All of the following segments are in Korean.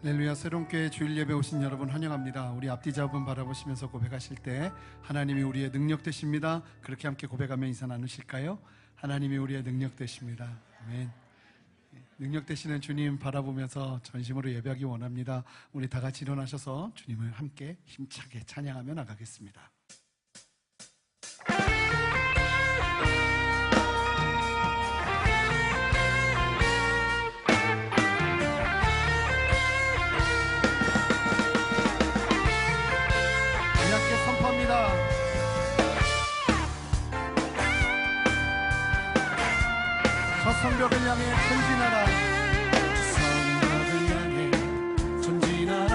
할렐루야. 새롬교회 주일 예배 오신 여러분 환영합니다. 우리 앞뒤 잡음 바라보시면서 고백하실 때 하나님이 우리의 능력 되십니다. 그렇게 함께 고백하며 인사 나누실까요? 하나님이 우리의 능력 되십니다. 아멘. 능력 되시는 주님 바라보면서 전심으로 예배하기 원합니다. 우리 다 같이 일어나셔서 주님을 함께 힘차게 찬양하며 나가겠습니다. 저 성벽을 향해 전진하라. 성벽을 향해 전진하라.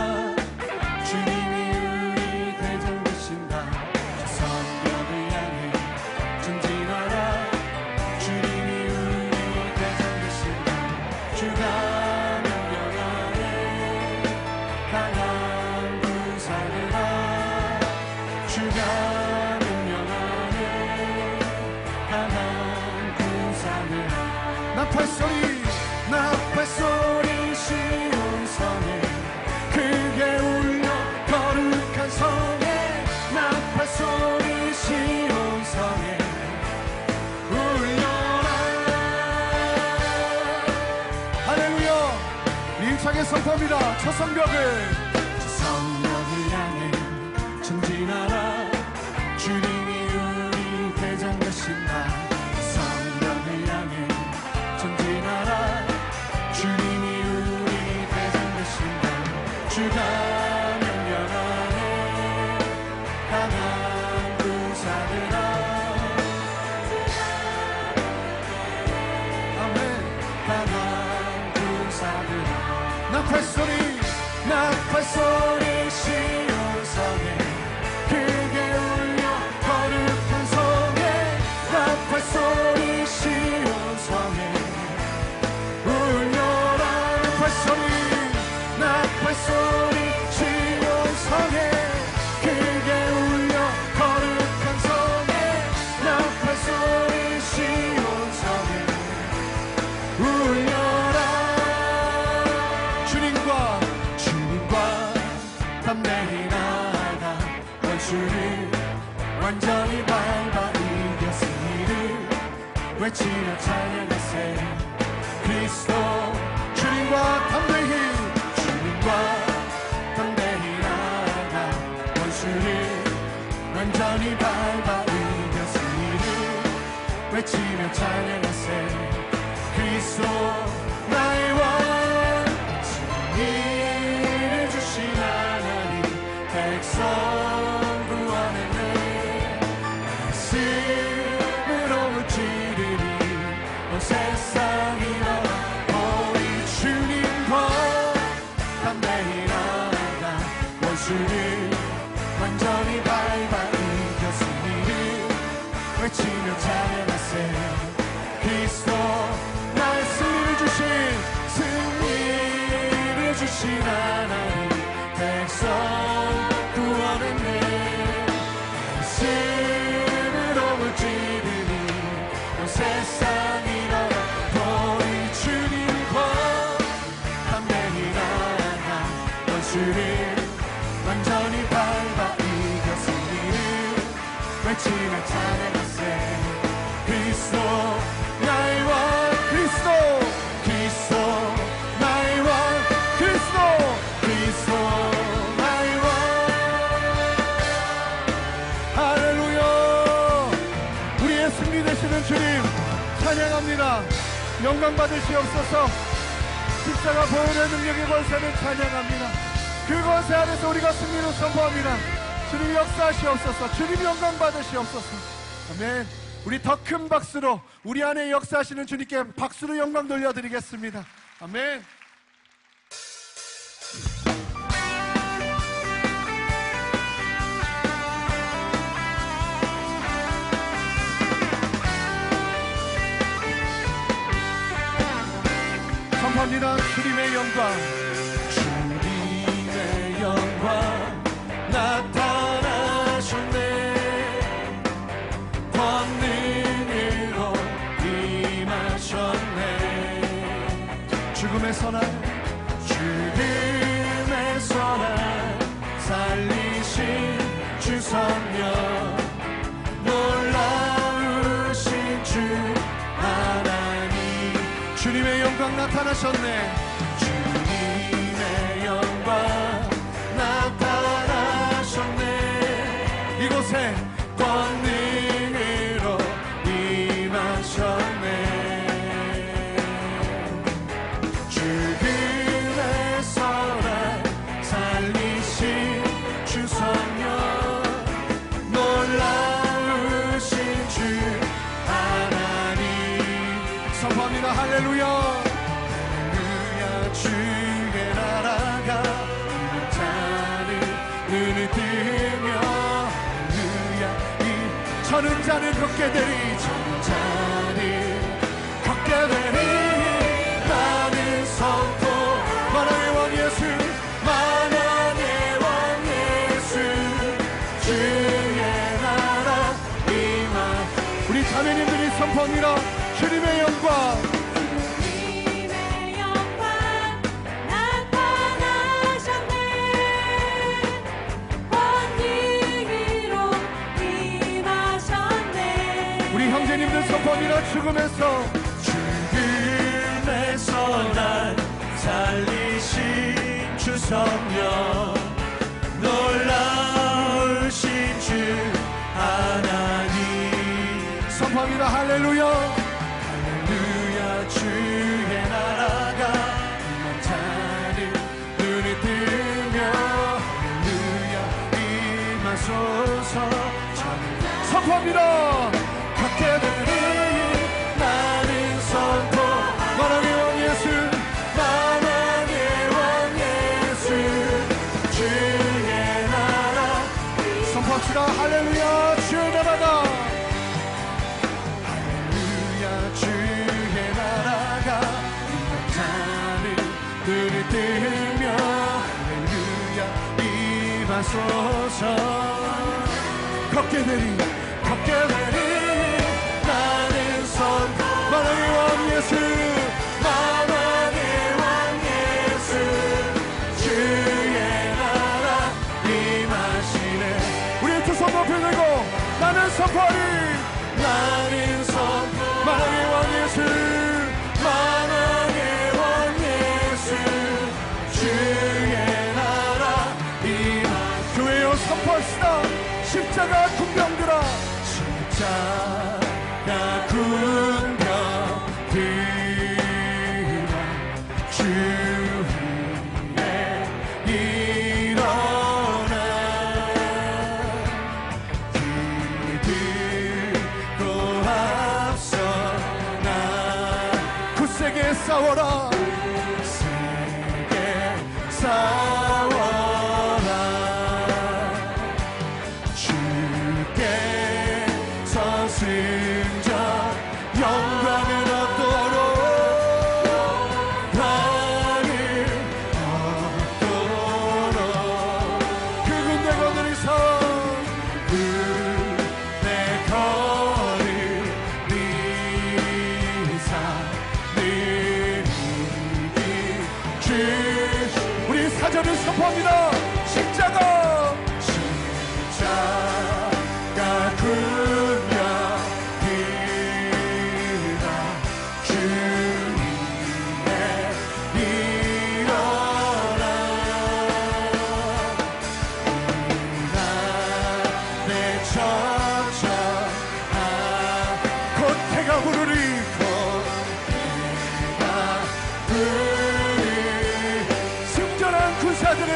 주님이 우리 대장 되신다. 성벽을 향해 전진하라. 주님이 우리 대장 되신다. 주가 명령하네 강한 군사들아. 주가 명령하네 강한 군사들아. 나팔소리 시온성에 크게 울려 거룩한 성에. 나팔소리 시온성에 울려라. 할렐루야. 힘차게 선포합니다. 저 성벽을 향해 전진하라. 주님이 우리 대장 되신다. 성벽을 향해 전진하라. 주님이 우리 대장 되신다. 주가 명령하네 강한 군사들아. 아멘. 강한 군사들아. 나팔소리 시온성에 크게 울려 거룩한 성에. 나팔소리 시온성에 울려라. 나팔소리 시온성에 크게 울려 거룩한 성에. 나팔소리 시온성에 울려라. 주님과 담대히 나아가 원수를 완전히 밟아 이겼으니를 외치며 찬양하세. 그리스도. 주님과 담대히 나아가 원수를 완전히 밟아 이겼으니를 외치며 찬양하세. 그리스도 나의 왕. 승리를 주신 하나님 백성 구원했네. 말씀으로 물지르니 온 세상이 나와 우리 주님과 담대히 나아가 원수를 완전히 밟아 이겼으니를 외치며 찬양하세. 그리스도 나의 승리를 주신 하나님 백성 구원했네. 말씀으로 물지르니 온 세상이 나와 우리 주님과 담대히 나아가 원수를 완전히 밟아 이겼으니를 외치며 찬양하세. 그리스도 나의 왕. 그리스도 나의 왕. 그리스도 나의 왕. 할렐루야. 우리의 승리 되시는 주님 찬양합니다. 영광 받으시옵소서. 십자가 보혈의 능력의 권세를 찬양합니다. 그 권세 안에서 우리가 승리를 선포합니다. 주님 역사하시옵소서. 주님 영광 받으시옵소서. 아멘. 우리 더 큰 박수로 우리 안에 역사하시는 주님께 박수로 영광 돌려드리겠습니다. 아멘. 선포합니다. 주님의 영광. 주님의 영광 나타나셨네. 권능으로 임하셨네. 죽음에서 나 죽음에서 주님의 영광 나타나셨네. 주님의 영광 나타나셨네. 이곳에 권능으로 임하셨네. 죽음에서 날 살리신 주 성령, 놀라우신 주 하나님. 선포합니다. 할렐루야. 할렐루야. 주의 나라가 자는 눈을 뜨며 할렐루야. 저는 자는 걷게 되리. 저는 자는 걷게 되리. 나는 선포 만왕의 왕 예수, 만왕의 왕 예수. 주의 나라 임하. 우리 자매님들이 선포합니다. 주님의 영광, 주님의 영광 나타나셨네. 권능으로 임하셨네. 우리 형제님들 선포합니다. 죽음에서 죽음에서 날 살리신 주 성령, 놀라우신 주 하나님. 선포합니다. 할렐루야. 할렐루야. 주의 나라가 임하자는 눈을 뜨며 할렐루야. 임하소서. 선포합니다. 걷게 되리. 나는 선포 만왕의 왕 예수, 만왕의 왕 예수. 주의 나라. 선포합시다. 할렐루야. 주의 나라가 할렐루야. 주의 나라가 임하자는 눈을 뜨며 할렐루야. 임하소서. 걷게 되리. 걷게 되리. 나는 선포 만왕의 왕 예수, 만왕의 왕 예수. 주의 나라 임하시네. 우리 두 손 높이 들고 나는 선포하리. 나는 선포 만왕의 왕 예수, 만왕의 왕 예수. 주의 나라 임하시네. 교회여 선포합시다. 십자가 군병들아, 십자가 군병들아 주 위에 일어나. 그들로 앞서 나 굳세게 싸워라. 세게 싸워라. 주께서 승전 영광을 얻도록 나를 얻도록 그 군대 거느리서 그내 거를 느리기 주. 우리 사절을 선포합니다. 십자가 십자가 군병들아 주 위에 일어나. 내 천천한 곧 해가 부르리. 내가 부르 승전한 군사들을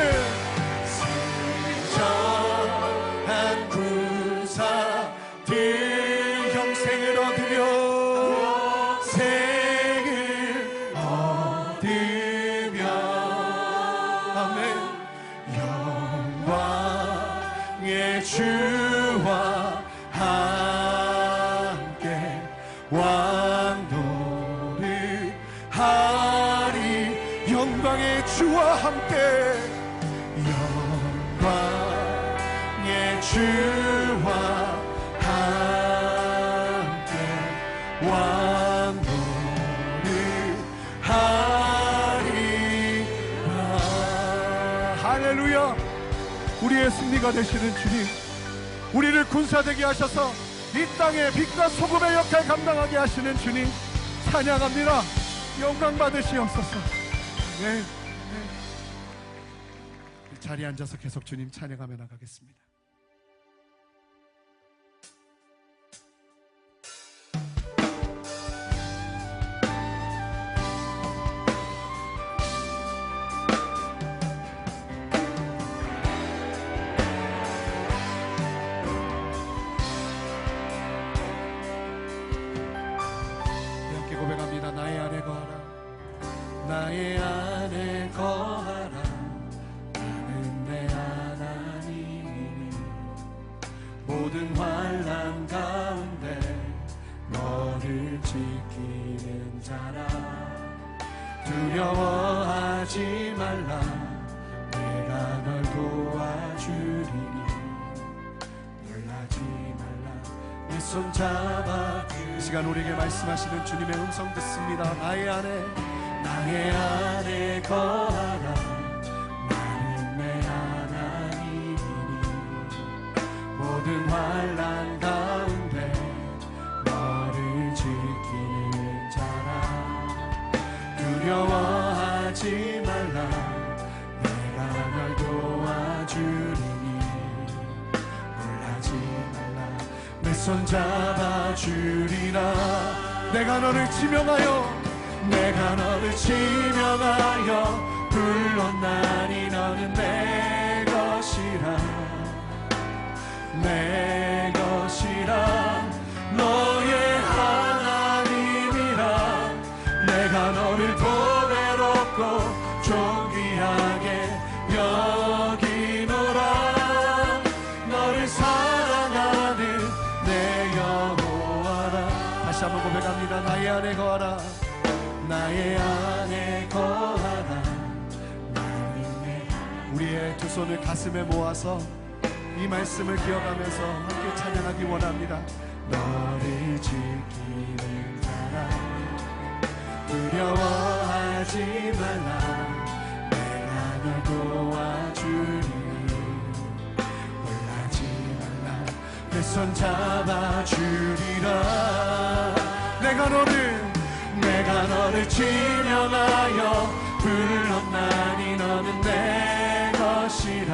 승전한 군사들 영생을 얻으며 생을 얻으며 아멘. 영광의 주와 함께 왕노를 하리. 영광의 주와 함께 영광의 주와 함께 왕노를 하리라. 할렐루야. 우리의 승리가 되시는 주님, 우리를 군사되게 하셔서 이 땅에 빛과 소금의 역할 감당하게 하시는 주님 찬양합니다. 영광 받으시옵소서. 네. 자리에 앉아서 계속 주님 찬양하며 나가겠습니다. 함께 고백합니다. 나의 안에 거하라. 나의 안에 거하라. 나는 내 하나님이니 모든 환난 가운데 너를 지키는 자라. 두려워하지 말라. 내가 널 도와주리니 놀라지 말라. 네 손 잡아. 이 시간 우리에게 말씀하시는 주님의 음성 듣습니다. 나의 안에 거하라. 나는 내 하나님이니 모든 환난 가운데 너를 지키는 자라. 두려워하지 말라. 내가 널 도와주리니 놀라지 말라. 내 손 잡아주리라. 내가 너를 지명하여 불렀나니 너는 내 것이라. 내 것이라. 너의 하나님이라. 내가 너를 보배롭고 존귀하게 여기노라. 너를 사랑하는 내 여호와라. 다시 한번 고백합니다. 나의 안에 거하라. 나의 안에 거하라. 우리의 두 손을 가슴에 모아서 이 말씀을 기억하면서 함께 찬양하기 원합니다. 너를 지키는 자라. 두려워하지 말라. 내가 널 도와주리니 놀라지 말라. 내 손 잡아주리라. 내가 너를 지명하여 불렀나니 너는 내 것이라.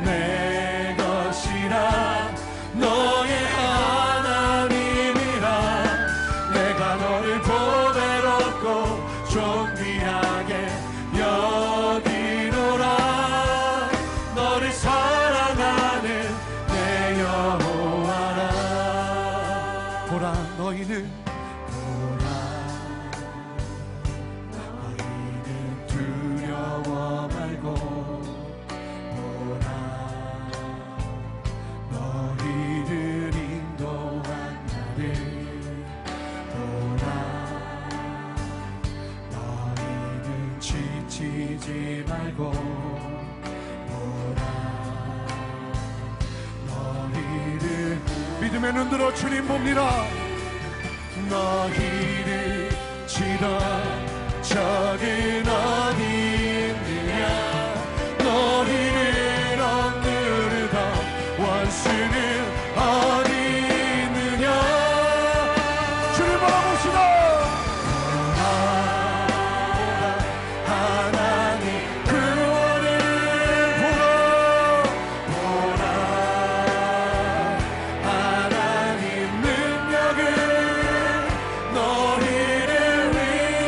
내 것이라. 너의 하나님이라. 내가 너를 보배롭고 존귀하게 여기노라. 너를 사랑하는 내 여호와라. 보라 너희는 두려워 말고 보라. 너희를 인도한 나를 보라. 너희는 지치지 말고 보라. 너희를 믿음의 눈 들어 주님 봅니다. 너희를 치러 적은 어디 있느냐. 너희를 억누르던 원수는 어디 있느냐. 주를 바라봅시다. 하나님 구원을 보라. 하나님 능력을 너희를 위해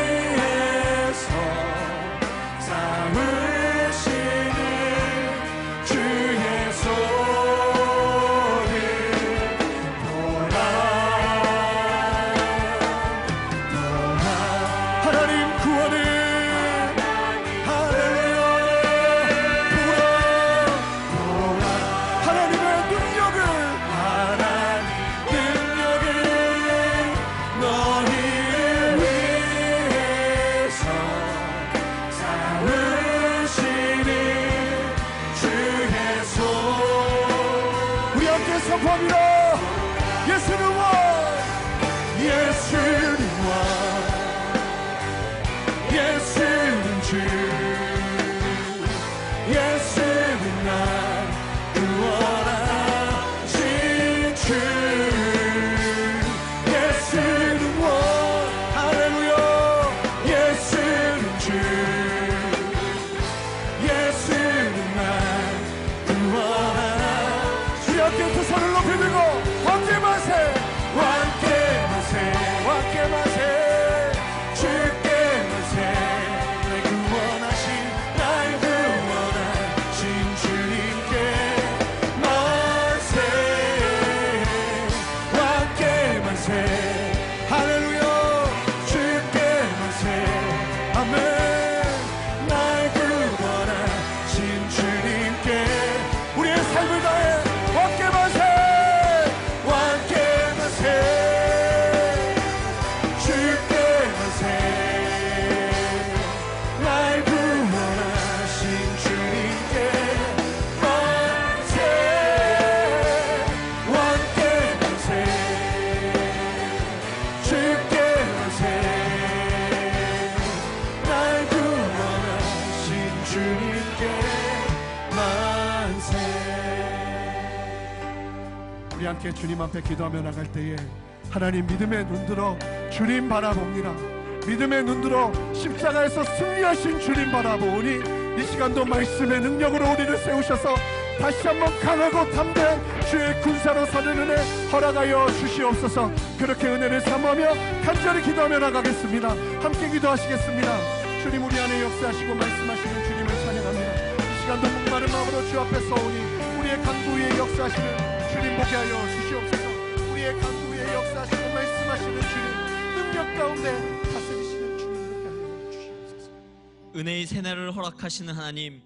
함께 주님 앞에 기도하며 나갈 때에 하나님 믿음의 눈들어 주님 바라봅니다. 믿음의 눈들어 십자가에서 승리하신 주님 바라보니 이 시간도 말씀의 능력으로 우리를 세우셔서 다시 한번 강하고 담대한 주의 군사로 서는 은혜 허락하여 주시옵소서. 그렇게 은혜를 사모하며 간절히 기도하며 나가겠습니다. 함께 기도하시겠습니다. 주님 우리 안에 역사하시고 말씀하시는 주님을 찬양합니다. 이 시간도 목마른 마음으로 주 앞에 서오니 우리의 강구 위에 역사하시는 주님 보게 하여 주시옵소서. 우리의 강구 위에 역사하시고 말씀하시는 주님 능력 가운데 다스리시는 주님 보게 하여 주시옵소서. 은혜의 새날을 허락하시는 하나님,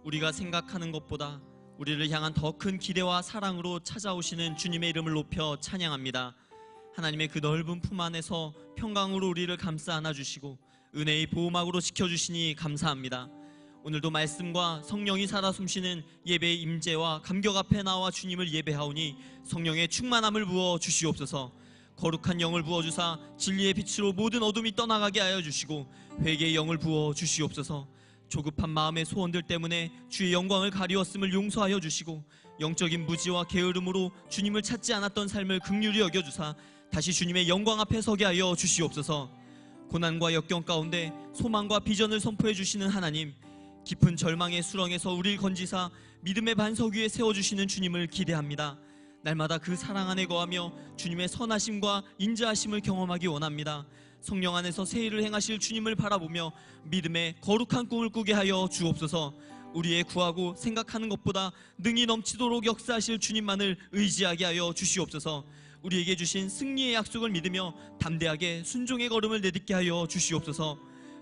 우리가 생각하는 것보다 우리를 향한 더 큰 기대와 사랑으로 찾아오시는 주님의 이름을 높여 찬양합니다. 하나님의 그 넓은 품 안에서 평강으로 우리를 감싸 안아주시고 은혜의 보호막으로 지켜주시니 감사합니다. 오늘도 말씀과 성령이 살아 숨쉬는 예배의 임재와 감격 앞에 나와 주님을 예배하오니 성령의 충만함을 부어 주시옵소서. 거룩한 영을 부어주사 진리의 빛으로 모든 어둠이 떠나가게 하여 주시고 회개의 영을 부어 주시옵소서. 조급한 마음의 소원들 때문에 주의 영광을 가리웠음을 용서하여 주시고 영적인 무지와 게으름으로 주님을 찾지 않았던 삶을 긍휼히 여겨주사 다시 주님의 영광 앞에 서게 하여 주시옵소서. 고난과 역경 가운데 소망과 비전을 선포해 주시는 하나님, 깊은 절망의 수렁에서 우리를 건지사 믿음의 반석 위에 세워주시는 주님을 기대합니다. 날마다 그 사랑 안에 거하며 주님의 선하심과 인자하심을 경험하기 원합니다. 성령 안에서 새 일을 행하실 주님을 바라보며 믿음의 거룩한 꿈을 꾸게 하여 주옵소서. 우리의 구하고 생각하는 것보다 능히 넘치도록 역사하실 주님만을 의지하게 하여 주시옵소서. 우리에게 주신 승리의 약속을 믿으며 담대하게 순종의 걸음을 내딛게 하여 주시옵소서.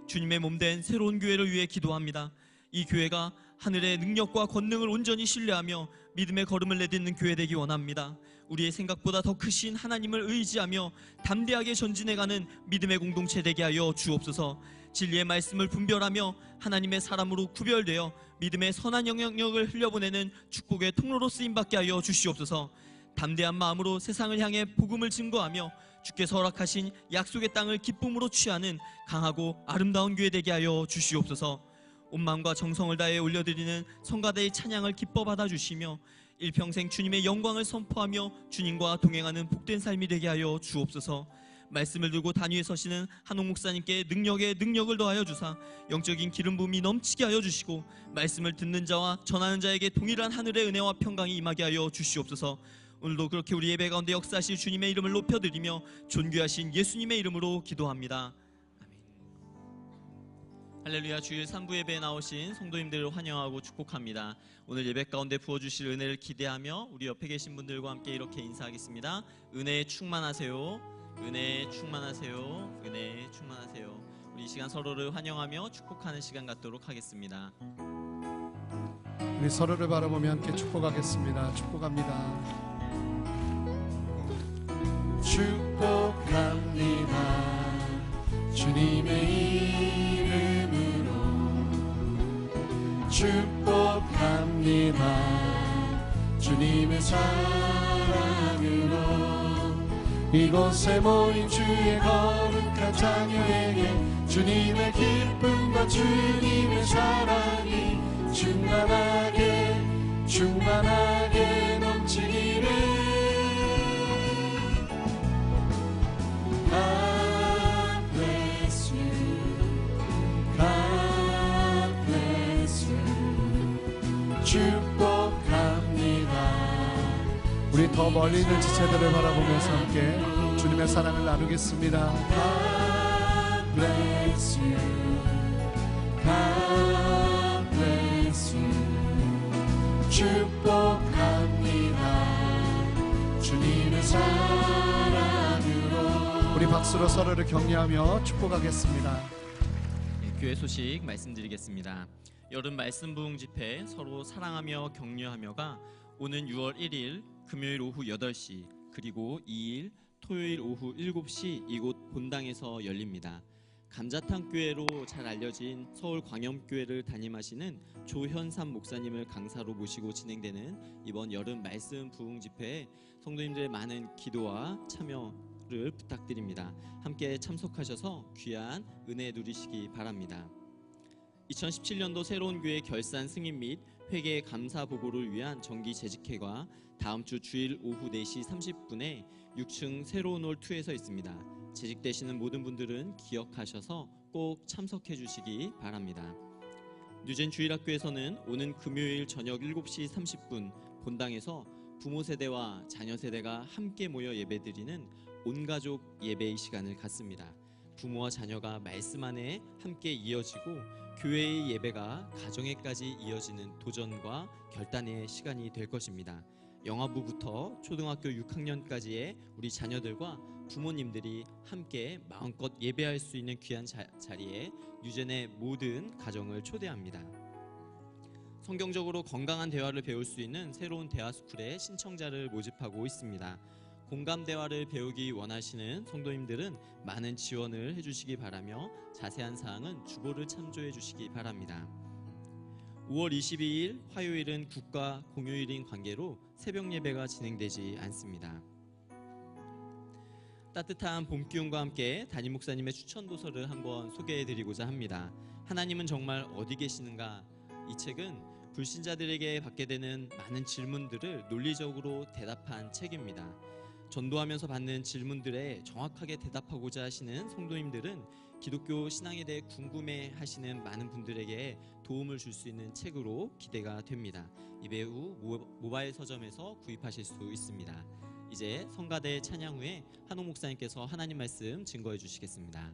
주님의 몸된 새로운 교회를 위해 기도합니다. 이 교회가 하늘의 능력과 권능을 온전히 신뢰하며 믿음의 걸음을 내딛는 교회 되기 원합니다. 우리의 생각보다 더 크신 하나님을 의지하며 담대하게 전진해가는 믿음의 공동체 되게 하여 주옵소서. 진리의 말씀을 분별하며 하나님의 사람으로 구별되어 믿음의 선한 영향력을 흘려보내는 축복의 통로로 쓰임받게 하여 주시옵소서. 담대한 마음으로 세상을 향해 복음을 증거하며 주께서 허락하신 약속의 땅을 기쁨으로 취하는 강하고 아름다운 교회 되게 하여 주시옵소서. 온 마음과 정성을 다해 올려드리는 성가대의 찬양을 기뻐 받아주시며 일평생 주님의 영광을 선포하며 주님과 동행하는 복된 삶이 되게 하여 주옵소서. 말씀을 들고 단위에 서시는 한옥 목사님께 능력을 더하여 주사 영적인 기름 부음이 넘치게 하여 주시고 말씀을 듣는 자와 전하는 자에게 동일한 하늘의 은혜와 평강이 임하게 하여 주시옵소서. 오늘도 그렇게 우리 예배 가운데 역사하실 주님의 이름을 높여드리며 존귀하신 예수님의 이름으로 기도합니다. 할렐루야. 주일 3부 예배에 나오신 성도님들을 환영하고 축복합니다. 오늘 예배 가운데 부어주실 은혜를 기대하며 우리 옆에 계신 분들과 함께 이렇게 인사하겠습니다. 은혜에 충만하세요. 은혜에 충만하세요. 은혜에 충만하세요. 우리 이 시간 서로를 환영하며 축복하는 시간 갖도록 하겠습니다. 우리 서로를 바라보며 함께 축복하겠습니다. 축복합니다. 축복합니다. 주님의 이름으로 축복합니다. 주님의 사랑으로 이곳에 모인 주의 거룩한 자녀에게 주님의 기쁨과 주님의 사랑이 충만하게 넘치기를. God bless you. God bless you. 축복합니다. 우리 더 멀리 있는 지체들을 바라보면서 함께 주님의 사랑을 나누겠습니다. God bless you. God bless you. 축복합니다. 주님의 사랑으로. 우리 박수로 서로를 격려하며 축복하겠습니다. 교회 소식 말씀드리겠습니다. 여름 말씀 부흥 집회 서로 사랑하며 격려하며가 오는 6월 1일 금요일 오후 8시 그리고 2일 토요일 오후 7시 이곳 본당에서 열립니다. 감자탕 교회로 잘 알려진 서울 광염교회를 담임하시는 조현삼 목사님을 강사로 모시고 진행되는 이번 여름 말씀 부흥 집회에 성도님들의 많은 기도와 참여를 부탁드립니다. 함께 참석하셔서 귀한 은혜 누리시기 바랍니다. 2017년도 새로운 교회 결산 승인 및 회계 감사 보고를 위한 정기 재직회가 다음 주 주일 오후 4시 30분에 6층 새로운 홀 2에서 있습니다. 재직되시는 모든 분들은 기억하셔서 꼭 참석해 주시기 바랍니다. 뉴젠 주일학교에서는 오는 금요일 저녁 7시 30분 본당에서 부모 세대와 자녀 세대가 함께 모여 예배드리는 온가족 예배의 시간을 갖습니다. 부모와 자녀가 말씀 안에 함께 이어지고 교회의 예배가 가정에까지 이어지는 도전과 결단의 시간이 될 것입니다. 영아부부터 초등학교 6학년까지의 우리 자녀들과 부모님들이 함께 마음껏 예배할 수 있는 귀한 자리에 뉴젠의 모든 가정을 초대합니다. 성경적으로 건강한 대화를 배울 수 있는 새로운 대화스쿨에 신청자를 모집하고 있습니다. 공감 대화를 배우기 원하시는 성도님들은 많은 지원을 해주시기 바라며 자세한 사항은 주보를 참조해 주시기 바랍니다. 5월 22일 화요일은 국가 공휴일인 관계로 새벽 예배가 진행되지 않습니다. 따뜻한 봄 기운과 함께 담임 목사님의 추천 도서를 한권 소개해 드리고자 합니다. 하나님은 정말 어디 계시는가? 이 책은 불신자들에게 받게 되는 많은 질문들을 논리적으로 대답한 책입니다. 전도하면서 받는 질문들에 정확하게 대답하고자 하시는 성도님들은 기독교 신앙에 대해 궁금해 하시는 많은 분들에게 도움을 줄 수 있는 책으로 기대가 됩니다. 이배우 모바일 서점에서 구입하실 수 있습니다. 이제 성가대 찬양 후에 한옥 목사님께서 하나님 말씀 증거해 주시겠습니다.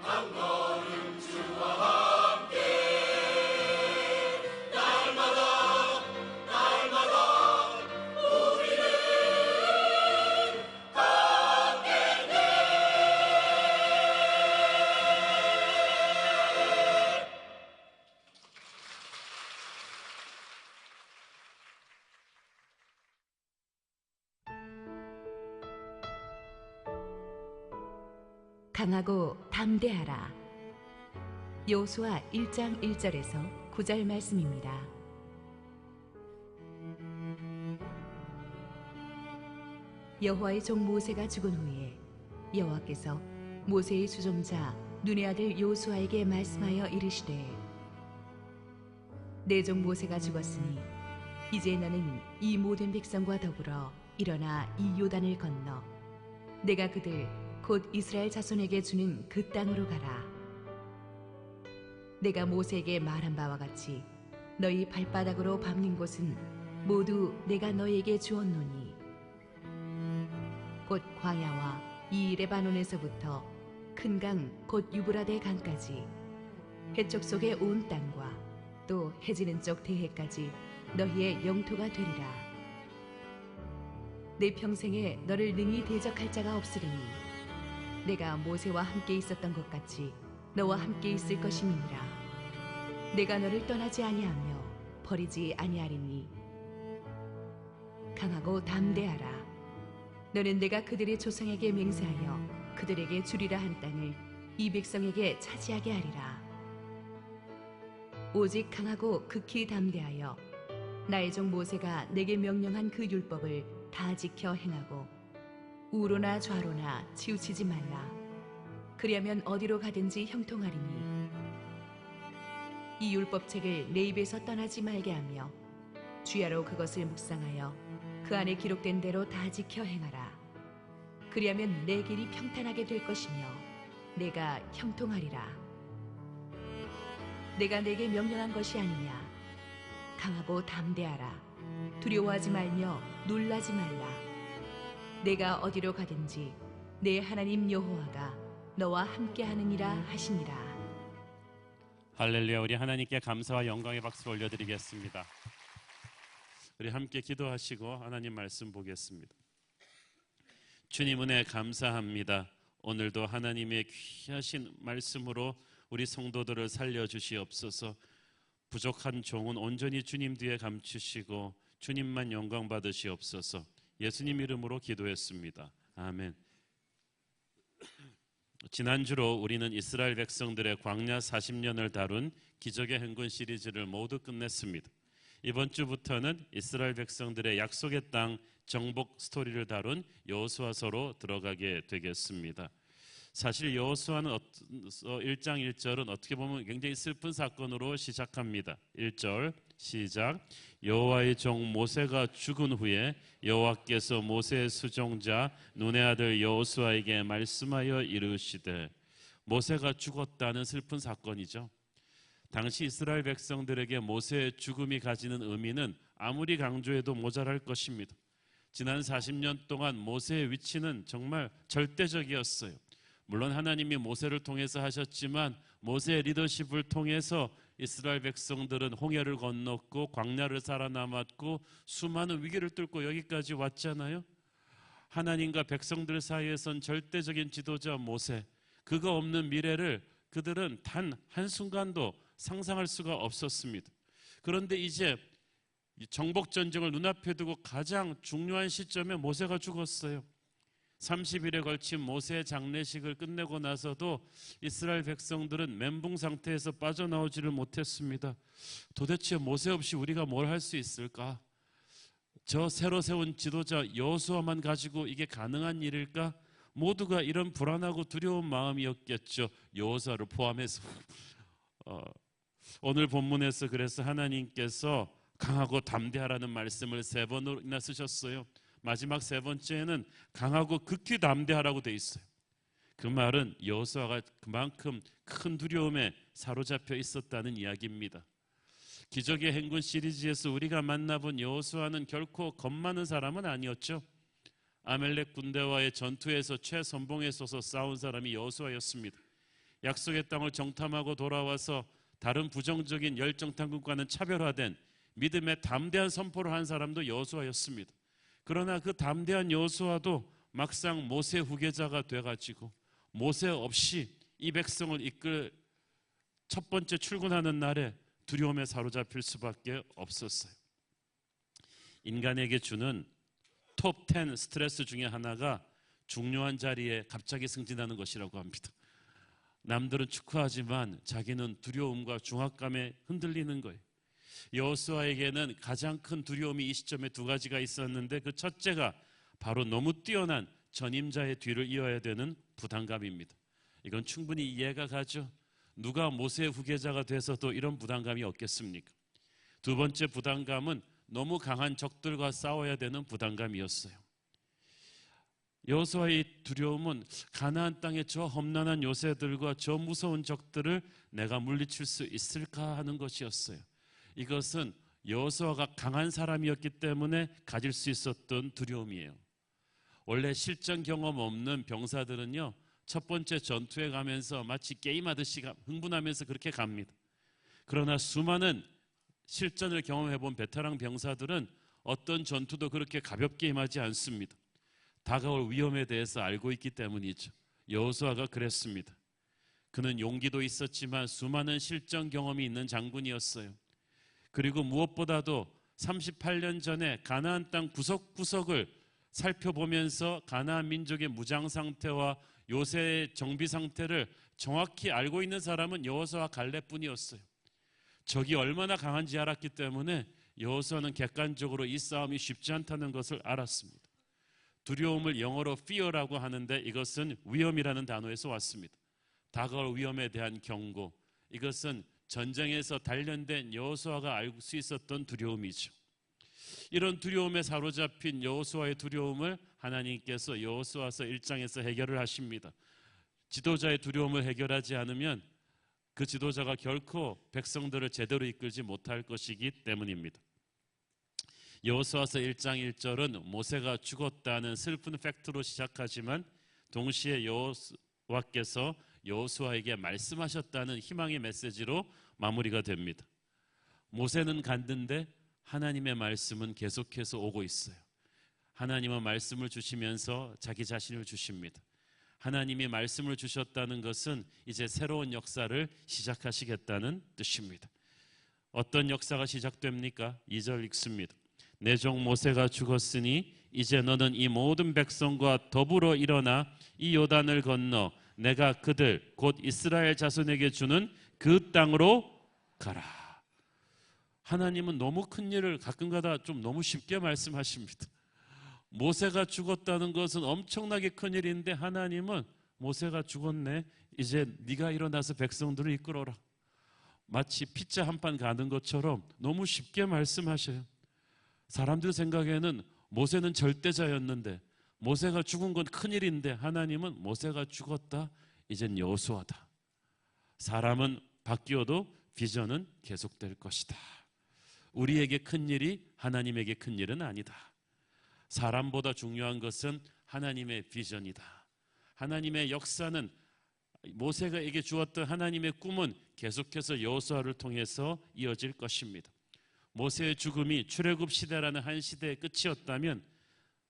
한 걸음 주와 함께 강하고 담대하라. 여호수아 1장 1절에서 9절 말씀입니다. 여호와의 종 모세가 죽은 후에 여호와께서 모세의 수종자 눈의 아들 여호수아에게 말씀하여 이르시되 내 종 모세가 죽었으니 이제 너는 이 모든 백성과 더불어 일어나 이 요단을 건너 내가 그들 곧 이스라엘 자손에게 주는 그 땅으로 가라. 내가 모세에게 말한 바와 같이 너희 발바닥으로 밟는 곳은 모두 내가 너희에게 주었노니 곧 광야와 이 레바논에서부터 큰 강 곧 유브라데 강까지 해쪽 속의 온 땅과 또 해지는 쪽 대해까지 너희의 영토가 되리라. 내 평생에 너를 능히 대적할 자가 없으리니 내가 모세와 함께 있었던 것 같이 너와 함께 있을 것임이니라. 내가 너를 떠나지 아니하며 버리지 아니하리니 강하고 담대하라. 너는 내가 그들의 조상에게 맹세하여 그들에게 주리라 한 땅을 이 백성에게 차지하게 하리라. 오직 강하고 극히 담대하여 나의 종 모세가 내게 명령한 그 율법을 다 지켜 행하고 우로나 좌로나 치우치지 말라. 그리하면 어디로 가든지 형통하리니 이 율법책을 내 입에서 떠나지 말게 하며 주야로 그것을 묵상하여 그 안에 기록된 대로 다 지켜 행하라. 그리하면 내 길이 평탄하게 될 것이며 내가 형통하리라. 내가 내게 명령한 것이 아니냐. 강하고 담대하라. 두려워하지 말며 놀라지 말라. 내가 어디로 가든지 내 하나님 여호와가 너와 함께하느니라 하시니라. 할렐루야. 우리 하나님께 감사와 영광의 박수를 올려드리겠습니다. 우리 함께 기도하시고 하나님 말씀 보겠습니다. 주님 은혜 감사합니다. 오늘도 하나님의 귀하신 말씀으로 우리 성도들을 살려주시옵소서. 부족한 종은 온전히 주님 뒤에 감추시고 주님만 영광 받으시옵소서. 예수님 이름으로 기도했습니다. 아멘. 지난주로 우리는 이스라엘 백성들의 광야 40년을 다룬 기적의 행군 시리즈를 모두 끝냈습니다. 이번 주부터는 이스라엘 백성들의 약속의 땅 정복 스토리를 다룬 여호수아서로 들어가게 되겠습니다. 사실 여호수아는 1장 1절은 어떻게 보면 굉장히 슬픈 사건으로 시작합니다. 1절 시작. 여호와의 종 모세가 죽은 후에 여호와께서 모세의 수종자 눈의 아들 여호수아에게 말씀하여 이르시되. 모세가 죽었다는 슬픈 사건이죠. 당시 이스라엘 백성들에게 모세의 죽음이 가지는 의미는 아무리 강조해도 모자랄 것입니다. 지난 40년 동안 모세의 위치는 정말 절대적이었어요. 물론 하나님이 모세를 통해서 하셨지만 모세의 리더십을 통해서 이스라엘 백성들은 홍해를 건넜고 광야를 살아남았고 수많은 위기를 뚫고 여기까지 왔잖아요. 하나님과 백성들 사이에선 절대적인 지도자 모세, 그거 없는 미래를 그들은 단 한순간도 상상할 수가 없었습니다. 그런데 이제 정복 전쟁을 눈앞에 두고 가장 중요한 시점에 모세가 죽었어요. 30일에 걸친 모세의 장례식을 끝내고 나서도 이스라엘 백성들은 멘붕 상태에서 빠져나오지를 못했습니다. 도대체 모세 없이 우리가 뭘 할 수 있을까? 저 새로 세운 지도자 여호수아만 가지고 이게 가능한 일일까? 모두가 이런 불안하고 두려운 마음이었겠죠. 여호수아를 포함해서. 오늘 본문에서 그래서 하나님께서 강하고 담대하라는 말씀을 3번이나 쓰셨어요. 마지막 3번째에는 강하고 극히 담대하라고 돼 있어요. 그 말은 여호수아가 그만큼 큰 두려움에 사로잡혀 있었다는 이야기입니다. 기적의 행군 시리즈에서 우리가 만나본 여호수아는 결코 겁 많은 사람은 아니었죠. 아멜렉 군대와의 전투에서 최선봉에 서서 싸운 사람이 여호수아였습니다. 약속의 땅을 정탐하고 돌아와서 다른 부정적인 열정탐꾼과는 차별화된 믿음의 담대한 선포를 한 사람도 여호수아였습니다. 그러나 그 담대한 여호수아도 막상 모세 후계자가 돼가지고 모세 없이 이 백성을 이끌 첫 번째 출근하는 날에 두려움에 사로잡힐 수밖에 없었어요. 인간에게 주는 톱 10 스트레스 중에 하나가 중요한 자리에 갑자기 승진하는 것이라고 합니다. 남들은 축하하지만 자기는 두려움과 중압감에 흔들리는 거예요. 여호수아에게는 가장 큰 두려움이 이 시점에 두 가지가 있었는데 그 첫째가 바로 너무 뛰어난 전임자의 뒤를 이어야 되는 부담감입니다. 이건 충분히 이해가 가죠. 누가 모세의 후계자가 돼서도 이런 부담감이 없겠습니까? 두 번째 부담감은 너무 강한 적들과 싸워야 되는 부담감이었어요. 여호수아의 두려움은 가나안 땅의 저 험난한 요새들과 저 무서운 적들을 내가 물리칠 수 있을까 하는 것이었어요. 이것은 여호수아가 강한 사람이었기 때문에 가질 수 있었던 두려움이에요. 원래 실전 경험 없는 병사들은요, 첫 번째 전투에 가면서 마치 게임하듯이 흥분하면서 그렇게 갑니다. 그러나 수많은 실전을 경험해 본 베테랑 병사들은 어떤 전투도 그렇게 가볍게 임하지 않습니다. 다가올 위험에 대해서 알고 있기 때문이죠. 여호수아가 그랬습니다. 그는 용기도 있었지만 수많은 실전 경험이 있는 장군이었어요. 그리고 무엇보다도 38년 전에 가나안 땅 구석구석을 살펴보면서 가나안 민족의 무장 상태와 요새의 정비 상태를 정확히 알고 있는 사람은 여호수아와 갈렙뿐이었어요. 적이 얼마나 강한지 알았기 때문에 여호수아는 객관적으로 이 싸움이 쉽지 않다는 것을 알았습니다. 두려움을 영어로 fear라고 하는데 이것은 위험이라는 단어에서 왔습니다. 다가올 위험에 대한 경고, 이것은 전쟁에서 단련된 여호수아가 알 수 있었던 두려움이죠. 이런 두려움에 사로잡힌 여호수아의 두려움을 하나님께서 여호수아서 1장에서 해결을 하십니다. 지도자의 두려움을 해결하지 않으면 그 지도자가 결코 백성들을 제대로 이끌지 못할 것이기 때문입니다. 여호수아서 1장 1절은 모세가 죽었다는 슬픈 팩트로 시작하지만 동시에 여호와께서 여호수아에게 말씀하셨다는 희망의 메시지로 마무리가 됩니다. 모세는 갔는데 하나님의 말씀은 계속해서 오고 있어요. 하나님은 말씀을 주시면서 자기 자신을 주십니다. 하나님이 말씀을 주셨다는 것은 이제 새로운 역사를 시작하시겠다는 뜻입니다. 어떤 역사가 시작됩니까? 2절 읽습니다. 내 종 모세가 죽었으니 이제 너는 이 모든 백성과 더불어 일어나 이 요단을 건너 내가 그들 곧 이스라엘 자손에게 주는 그 땅으로 가라. 하나님은 너무 큰 일을 가끔가다 좀 너무 쉽게 말씀하십니다. 모세가 죽었다는 것은 엄청나게 큰 일인데 하나님은 모세가 죽었네, 이제 네가 일어나서 백성들을 이끌어라. 마치 피자 한 판 가는 것처럼 너무 쉽게 말씀하셔요. 사람들 생각에는 모세는 절대자였는데, 모세가 죽은 건 큰일인데 하나님은 모세가 죽었다, 이젠 여호수아다. 사람은 바뀌어도 비전은 계속될 것이다. 우리에게 큰일이 하나님에게 큰일은 아니다. 사람보다 중요한 것은 하나님의 비전이다. 하나님의 역사는, 모세가에게 주었던 하나님의 꿈은 계속해서 여호수아를 통해서 이어질 것입니다. 모세의 죽음이 출애굽 시대라는 한 시대의 끝이었다면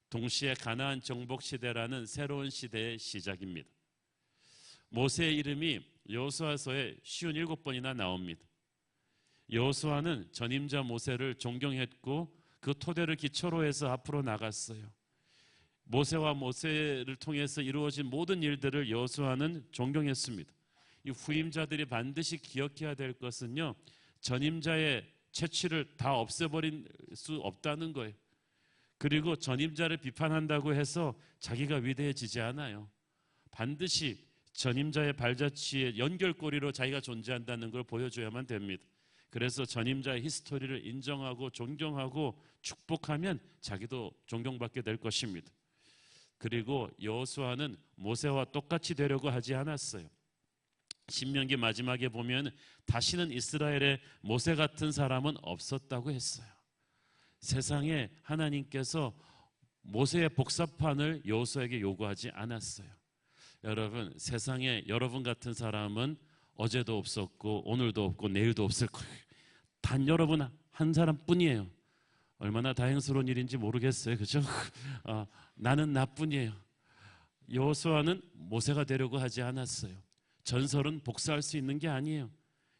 동시에 가나안 정복 시대라는 새로운 시대의 시작입니다. 모세의 이름이 여호수아서에 57번이나 나옵니다. 여호수아는 전임자 모세를 존경했고 그 토대를 기초로 해서 앞으로 나갔어요. 모세와 모세를 통해서 이루어진 모든 일들을 여호수아는 존경했습니다. 이 후임자들이 반드시 기억해야 될 것은요, 전임자의 채취를 다 없애버릴 수 없다는 거예요. 그리고 전임자를 비판한다고 해서 자기가 위대해지지 않아요. 반드시 전임자의 발자취의 연결고리로 자기가 존재한다는 걸 보여줘야만 됩니다. 그래서 전임자의 히스토리를 인정하고 존경하고 축복하면 자기도 존경받게 될 것입니다. 그리고 여호수아는 모세와 똑같이 되려고 하지 않았어요. 신명기 마지막에 보면 다시는 이스라엘에 모세 같은 사람은 없었다고 했어요. 세상에 하나님께서 모세의 복사판을 여호수아에게 요구하지 않았어요. 여러분, 세상에 여러분 같은 사람은 어제도 없었고 오늘도 없고 내일도 없을 거예요. 단 여러분 한 사람뿐이에요. 얼마나 다행스러운 일인지 모르겠어요. 그죠? 나는 나뿐이에요. 여호수아는 모세가 되려고 하지 않았어요. 전설은 복사할 수 있는 게 아니에요.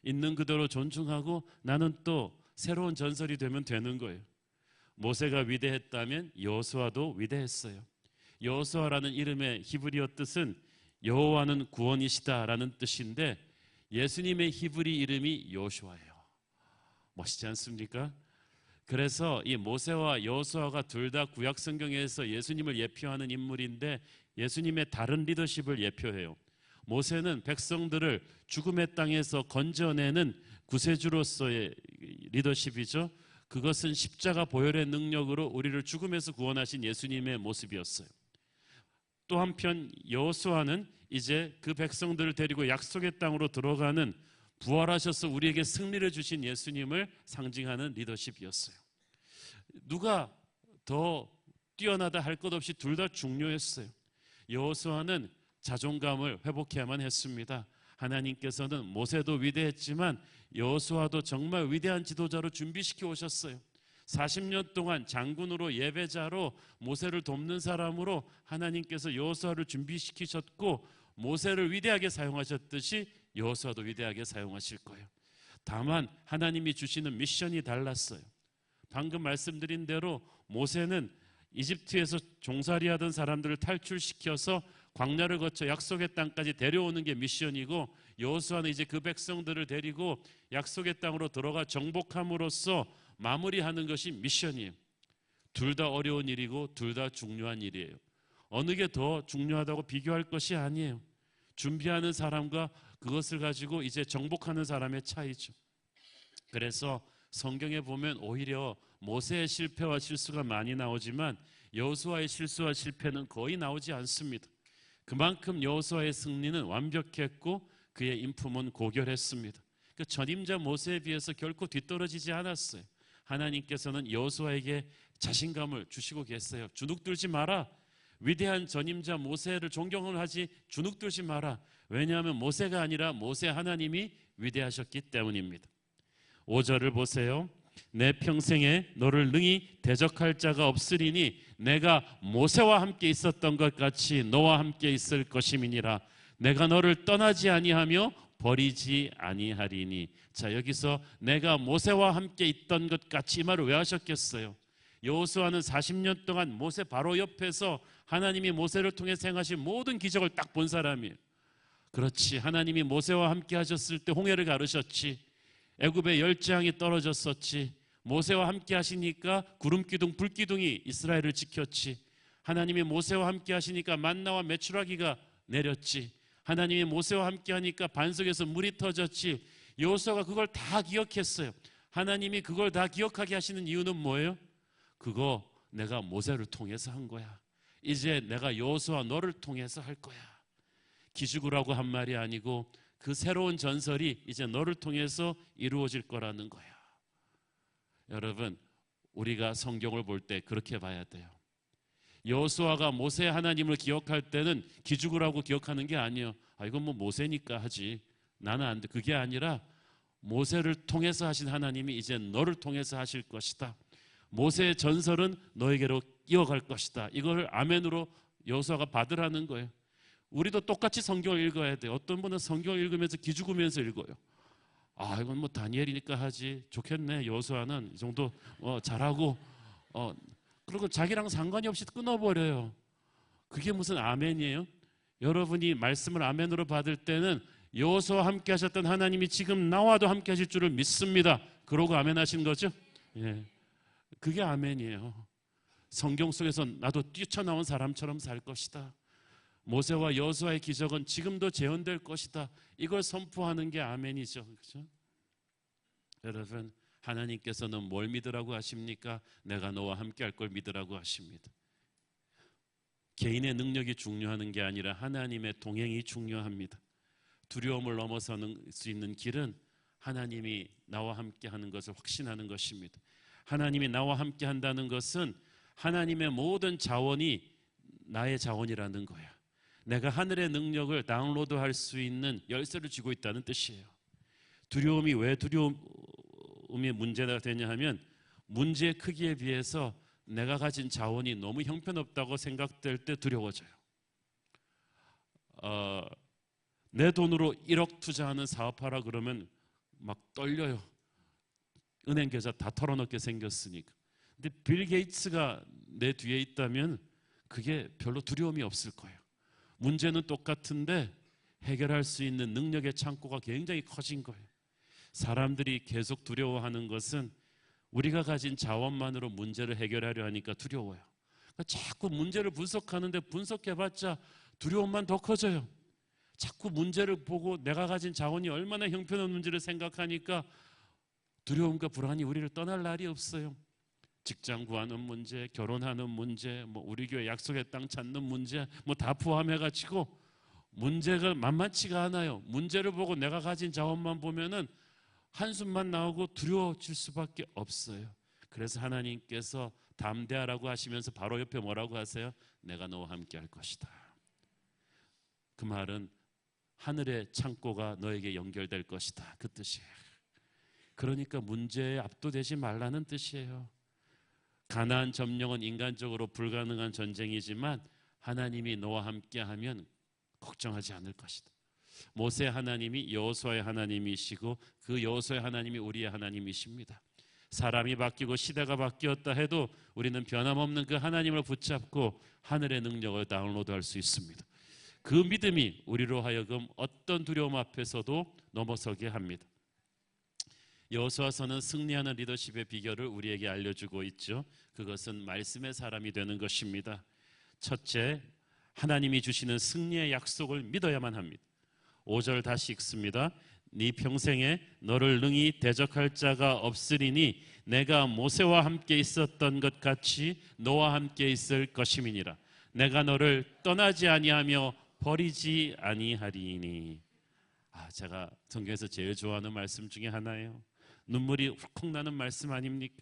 있는 그대로 존중하고 나는 또 새로운 전설이 되면 되는 거예요. 모세가 위대했다면 여호수아도 위대했어요. 여호수아라는 이름의 히브리어 뜻은 여호와는 구원이시다라는 뜻인데 예수님의 히브리 이름이 여호수아예요. 멋있지 않습니까? 그래서 이 모세와 여호수아가 둘 다 구약 성경에서 예수님을 예표하는 인물인데 예수님의 다른 리더십을 예표해요. 모세는 백성들을 죽음의 땅에서 건져내는 구세주로서의 리더십이죠. 그것은 십자가 보혈의 능력으로 우리를 죽음에서 구원하신 예수님의 모습이었어요. 또 한편 여호수아는 이제 그 백성들을 데리고 약속의 땅으로 들어가는 부활하셔서 우리에게 승리를 주신 예수님을 상징하는 리더십이었어요. 누가 더 뛰어나다 할 것 없이 둘 다 중요했어요. 여호수아는 자존감을 회복해야만 했습니다. 하나님께서는 모세도 위대했지만 여호수아도 정말 위대한 지도자로 준비시켜 오셨어요. 40년 동안 장군으로 예배자로 모세를 돕는 사람으로 하나님께서 여호수아를 준비시키셨고 모세를 위대하게 사용하셨듯이 여호수아도 위대하게 사용하실 거예요. 다만 하나님이 주시는 미션이 달랐어요. 방금 말씀드린 대로 모세는 이집트에서 종살이하던 사람들을 탈출시켜서 광야를 거쳐 약속의 땅까지 데려오는 게 미션이고 여호수아는 이제 그 백성들을 데리고 약속의 땅으로 들어가 정복함으로써 마무리하는 것이 미션이에요. 둘 다 어려운 일이고 둘 다 중요한 일이에요. 어느 게 더 중요하다고 비교할 것이 아니에요. 준비하는 사람과 그것을 가지고 이제 정복하는 사람의 차이죠. 그래서 성경에 보면 오히려 모세의 실패와 실수가 많이 나오지만 여호수아의 실수와 실패는 거의 나오지 않습니다. 그만큼 여호수아의 승리는 완벽했고 그의 인품은 고결했습니다. 그 전임자 모세에 비해서 결코 뒤떨어지지 않았어요. 하나님께서는 여호수아에게 자신감을 주시고 계세요. 주눅들지 마라. 위대한 전임자 모세를 존경을 하지 주눅들지 마라. 왜냐하면 모세가 아니라 모세 하나님이 위대하셨기 때문입니다. 5절을 보세요. 내 평생에 너를 능히 대적할 자가 없으리니 내가 모세와 함께 있었던 것 같이 너와 함께 있을 것임이니라. 내가 너를 떠나지 아니하며 버리지 아니하리니. 자, 여기서 내가 모세와 함께 있던 것 같이 이 말을 왜 하셨겠어요? 여호수아는 40년 동안 모세 바로 옆에서 하나님이 모세를 통해서 행하신 모든 기적을 딱 본 사람이에요. 그렇지, 하나님이 모세와 함께 하셨을 때 홍해를 가르셨지, 애굽의 열재앙이 떨어졌었지, 모세와 함께 하시니까 구름기둥 불기둥이 이스라엘을 지켰지, 하나님이 모세와 함께 하시니까 만나와 메추라기가 내렸지, 하나님이 모세와 함께 하니까 반석에서 물이 터졌지. 여호수아가 그걸 다 기억했어요. 하나님이 그걸 다 기억하게 하시는 이유는 뭐예요? 그거 내가 모세를 통해서 한 거야. 이제 내가 여호수아 너를 통해서 할 거야. 기죽으라고 한 말이 아니고 그 새로운 전설이 이제 너를 통해서 이루어질 거라는 거야. 여러분, 우리가 성경을 볼 때 그렇게 봐야 돼요. 여호수아가 모세 하나님을 기억할 때는 기죽으라고 기억하는 게 아니에요. 아, 이건 뭐 모세니까 하지, 나는 안 돼. 그게 아니라 모세를 통해서 하신 하나님이 이제 너를 통해서 하실 것이다. 모세의 전설은 너에게로 이어갈 것이다. 이걸 아멘으로 여호수아가 받으라는 거예요. 우리도 똑같이 성경을 읽어야 돼요. 어떤 분은 성경을 읽으면서 기죽으면서 읽어요. 아, 이건 뭐 다니엘이니까 하지, 좋겠네, 여호수아는 이 정도 잘하고, 그리고 자기랑 상관이 없이 끊어버려요. 그게 무슨 아멘이에요? 여러분이 말씀을 아멘으로 받을 때는 여호수아와 함께 하셨던 하나님이 지금 나와도 함께 하실 줄을 믿습니다. 그러고 아멘 하신 거죠? 예, 그게 아멘이에요. 성경 속에서 나도 뛰쳐나온 사람처럼 살 것이다. 모세와 여호수아의 기적은 지금도 재현될 것이다. 이걸 선포하는 게 아멘이죠. 그렇죠? 여러분, 하나님께서는 뭘 믿으라고 하십니까? 내가 너와 함께 할 걸 믿으라고 하십니다. 개인의 능력이 중요한 게 아니라 하나님의 동행이 중요합니다. 두려움을 넘어서는 수 있는 길은 하나님이 나와 함께 하는 것을 확신하는 것입니다. 하나님이 나와 함께 한다는 것은 하나님의 모든 자원이 나의 자원이라는 거야. 내가 하늘의 능력을 다운로드할 수 있는 열쇠를 쥐고 있다는 뜻이에요. 두려움이 왜 두려움이 문제가 되냐 하면 문제의 크기에 비해서 내가 가진 자원이 너무 형편없다고 생각될 때 두려워져요. 내 돈으로 1억 투자하는 사업하라 그러면 막 떨려요. 은행 계좌 다 털어넣게 생겼으니까. 근데 빌 게이츠가 내 뒤에 있다면 그게 별로 두려움이 없을 거예요. 문제는 똑같은데 해결할 수 있는 능력의 창고가 굉장히 커진 거예요. 사람들이 계속 두려워하는 것은 우리가 가진 자원만으로 문제를 해결하려 하니까 두려워요. 그러니까 자꾸 문제를 분석하는데 분석해봤자 두려움만 더 커져요. 자꾸 문제를 보고 내가 가진 자원이 얼마나 형편없는지를 생각하니까 두려움과 불안이 우리를 떠날 날이 없어요. 직장 구하는 문제, 결혼하는 문제, 우리 교회 약속의 땅 찾는 문제, 다 포함해가지고 문제가 만만치가 않아요. 문제를 보고 내가 가진 자원만 보면은 한숨만 나오고 두려워질 수밖에 없어요. 그래서 하나님께서 담대하라고 하시면서 바로 옆에 뭐라고 하세요? 내가 너와 함께 할 것이다. 그 말은 하늘의 창고가 너에게 연결될 것이다, 그 뜻이에요. 그러니까 문제에 압도되지 말라는 뜻이에요. 가나안 점령은 인간적으로 불가능한 전쟁이지만 하나님이 너와 함께하면 걱정하지 않을 것이다. 모세 하나님이 여호수아의 하나님이시고 그 여호수아의 하나님이 우리의 하나님이십니다. 사람이 바뀌고 시대가 바뀌었다 해도 우리는 변함없는 그 하나님을 붙잡고 하늘의 능력을 다운로드할 수 있습니다. 그 믿음이 우리로 하여금 어떤 두려움 앞에서도 넘어서게 합니다. 여호수아서는 승리하는 리더십의 비결을 우리에게 알려주고 있죠. 그것은 말씀의 사람이 되는 것입니다. 첫째, 하나님이 주시는 승리의 약속을 믿어야만 합니다. 5절 다시 읽습니다. 네 평생에 너를 능히 대적할 자가 없으리니 내가 모세와 함께 있었던 것 같이 너와 함께 있을 것임이니라. 내가 너를 떠나지 아니하며 버리지 아니하리니. 제가 성경에서 제일 좋아하는 말씀 중에 하나예요. 눈물이 훅훅 나는 말씀 아닙니까?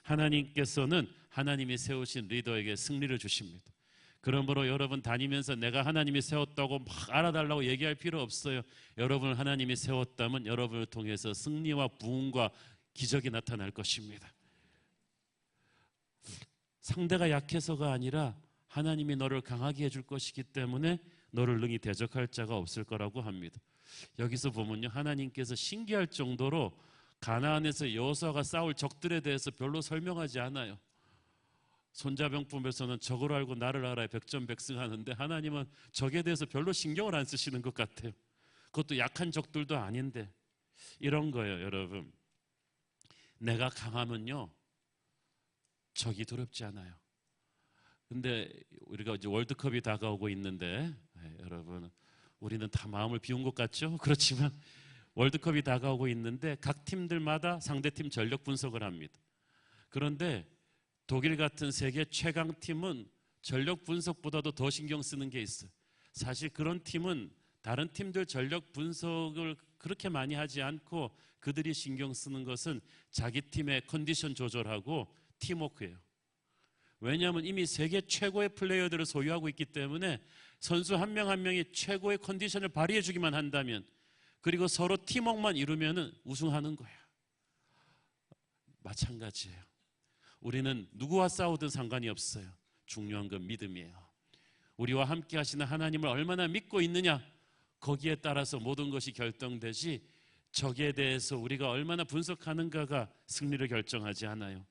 하나님께서는 하나님이 세우신 리더에게 승리를 주십니다. 그러므로 여러분 다니면서 내가 하나님이 세웠다고 막 알아달라고 얘기할 필요 없어요. 여러분을 하나님이 세웠다면 여러분을 통해서 승리와 부흥과 기적이 나타날 것입니다. 상대가 약해서가 아니라 하나님이 너를 강하게 해줄 것이기 때문에 너를 능히 대적할 자가 없을 거라고 합니다. 여기서 보면요, 하나님께서 신기할 정도로 가나안에서 여호수아가 싸울 적들에 대해서 별로 설명하지 않아요. 손자병법에서는 적을 알고 나를 알아야 백전백승하는데 하나님은 적에 대해서 별로 신경을 안 쓰시는 것 같아요. 그것도 약한 적들도 아닌데. 이런 거예요, 여러분. 내가 강하면요 적이 두렵지 않아요. 근데 우리가 이제 월드컵이 다가오고 있는데 여러분, 우리는 다 마음을 비운 것 같죠? 그렇지만 월드컵이 다가오고 있는데 각 팀들마다 상대팀 전력 분석을 합니다. 그런데 독일 같은 세계 최강팀은 전력 분석보다도 더 신경 쓰는 게 있어요. 사실 그런 팀은 다른 팀들 전력 분석을 그렇게 많이 하지 않고 그들이 신경 쓰는 것은 자기 팀의 컨디션 조절하고 팀워크예요. 왜냐하면 이미 세계 최고의 플레이어들을 소유하고 있기 때문에 선수 한 명 한 명이 최고의 컨디션을 발휘해 주기만 한다면, 그리고 서로 팀워크만 이루면 우승하는 거예요. 마찬가지예요. 우리는 누구와 싸우든 상관이 없어요. 중요한 건 믿음이에요. 우리와 함께 하시는 하나님을 얼마나 믿고 있느냐, 거기에 따라서 모든 것이 결정되지 적에 대해서 우리가 얼마나 분석하는가가 승리를 결정하지 않아요.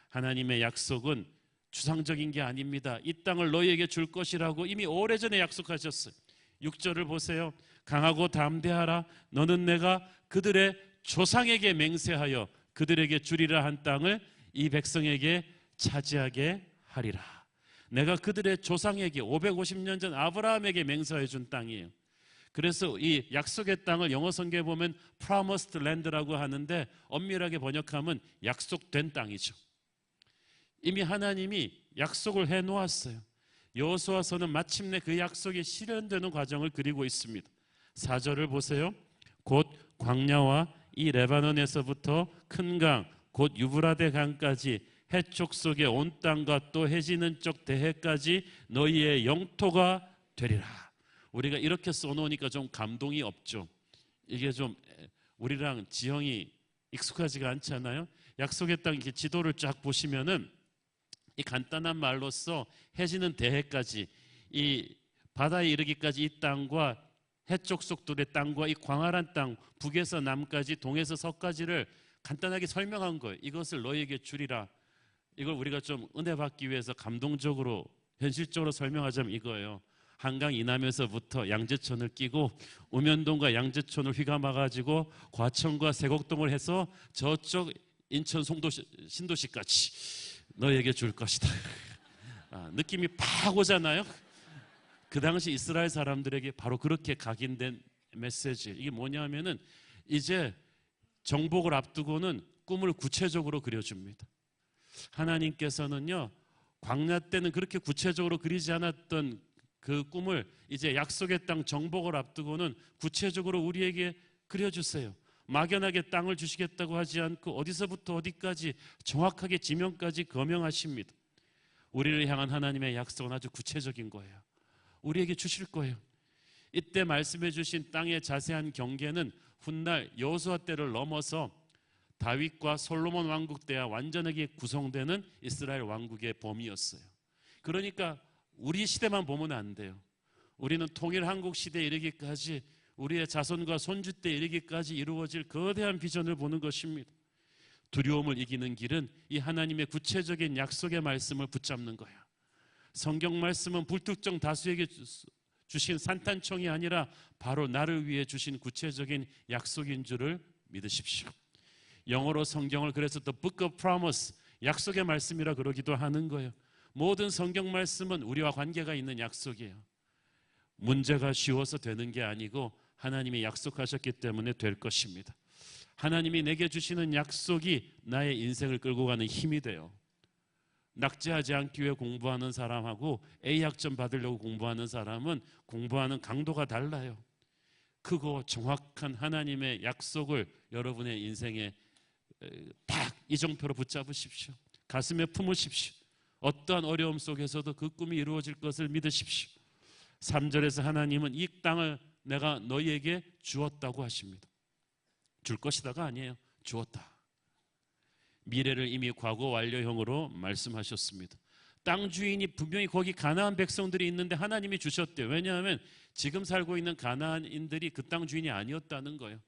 하나님의 약속은 추상적인 게 아닙니다. 이 땅을 너희에게 줄 것이라고 이미 오래전에 약속하셨어요. 6절을 보세요. 강하고 담대하라. 너는 내가 그들의 조상에게 맹세하여 그들에게 주리라 한 땅을 이 백성에게 차지하게 하리라. 내가 그들의 조상에게 550년 전 아브라함에게 맹세해 준 땅이에요. 그래서 이 약속의 땅을 영어 성경에 보면 promised land라고 하는데 엄밀하게 번역하면 약속된 땅이죠. 이미 하나님이 약속을 해 놓았어요. 여호수아서는 마침내 그 약속이 실현되는 과정을 그리고 있습니다. 4절을 보세요. 곧 광야와 이 레바논에서부터 큰 강, 곧 유브라데 강까지 해쪽 속의 온 땅과 또 해지는 쪽 대해까지 너희의 영토가 되리라. 우리가 이렇게 써놓으니까 좀 감동이 없죠. 이게 좀 우리랑 지형이 익숙하지가 않잖아요. 약속의 땅 이렇게 지도를 쫙 보시면은 이 간단한 말로써 해지는 대해까지, 이 바다에 이르기까지 이 땅과 해쪽 속들의 땅과 이 광활한 땅, 북에서 남까지 동에서 서까지를 간단하게 설명한 거예요. 이것을 너희에게 주리라. 이걸 우리가 좀 은혜 받기 위해서 감동적으로 현실적으로 설명하자면 이거예요. 한강 이남에서부터 양재천을 끼고 우면동과 양재천을 휘감아가지고 과천과 세곡동을 해서 저쪽 인천 송도시 신도시까지 너에게 줄 것이다. 느낌이 팍 오잖아요. 그 당시 이스라엘 사람들에게 바로 그렇게 각인된 메시지. 이게 뭐냐면은 이제 정복을 앞두고는 꿈을 구체적으로 그려줍니다. 하나님께서는요, 광야 때는 그렇게 구체적으로 그리지 않았던 그 꿈을 이제 약속의 땅 정복을 앞두고는 구체적으로 우리에게 그려주세요. 막연하게 땅을 주시겠다고 하지 않고 어디서부터 어디까지 정확하게 지명까지 거명하십니다. 우리를 향한 하나님의 약속은 아주 구체적인 거예요. 우리에게 주실 거예요. 이때 말씀해 주신 땅의 자세한 경계는 훗날 여호수아 때를 넘어서 다윗과 솔로몬 왕국 때야 완전하게 구성되는 이스라엘 왕국의 범위였어요. 그러니까 우리 시대만 보면 안 돼요. 우리는 통일 한국 시대에 이르기까지 우리의 자손과 손주 때 이르기까지 이루어질 거대한 비전을 보는 것입니다. 두려움을 이기는 길은 이 하나님의 구체적인 약속의 말씀을 붙잡는 거야. 성경 말씀은 불특정 다수에게 주신 산탄총이 아니라 바로 나를 위해 주신 구체적인 약속인 줄을 믿으십시오. 영어로 성경을 그래서 The Book of Promise, 약속의 말씀이라 그러기도 하는 거예요. 모든 성경 말씀은 우리와 관계가 있는 약속이에요. 문제가 쉬워서 되는 게 아니고 하나님이 약속하셨기 때문에 될 것입니다. 하나님이 내게 주시는 약속이 나의 인생을 끌고 가는 힘이 돼요. 낙제하지 않기 위해 공부하는 사람하고 A학점 받으려고 공부하는 사람은 공부하는 강도가 달라요. 크고 정확한 하나님의 약속을 여러분의 인생에 딱 이정표로 붙잡으십시오. 가슴에 품으십시오. 어떠한 어려움 속에서도 그 꿈이 이루어질 것을 믿으십시오. 3절에서 하나님은 이 땅을 내가 너희에게 주었다고 하십니다. 줄 것이다가 아니에요. 주었다. 미래를 이미 과거 완료형으로 말씀하셨습니다. 땅 주인이 분명히 거기 가나안 백성들이 있는데 하나님이 주셨대요. 왜냐하면 지금 살고 있는 가나안인들이 그 땅 주인이 아니었다는 거예요.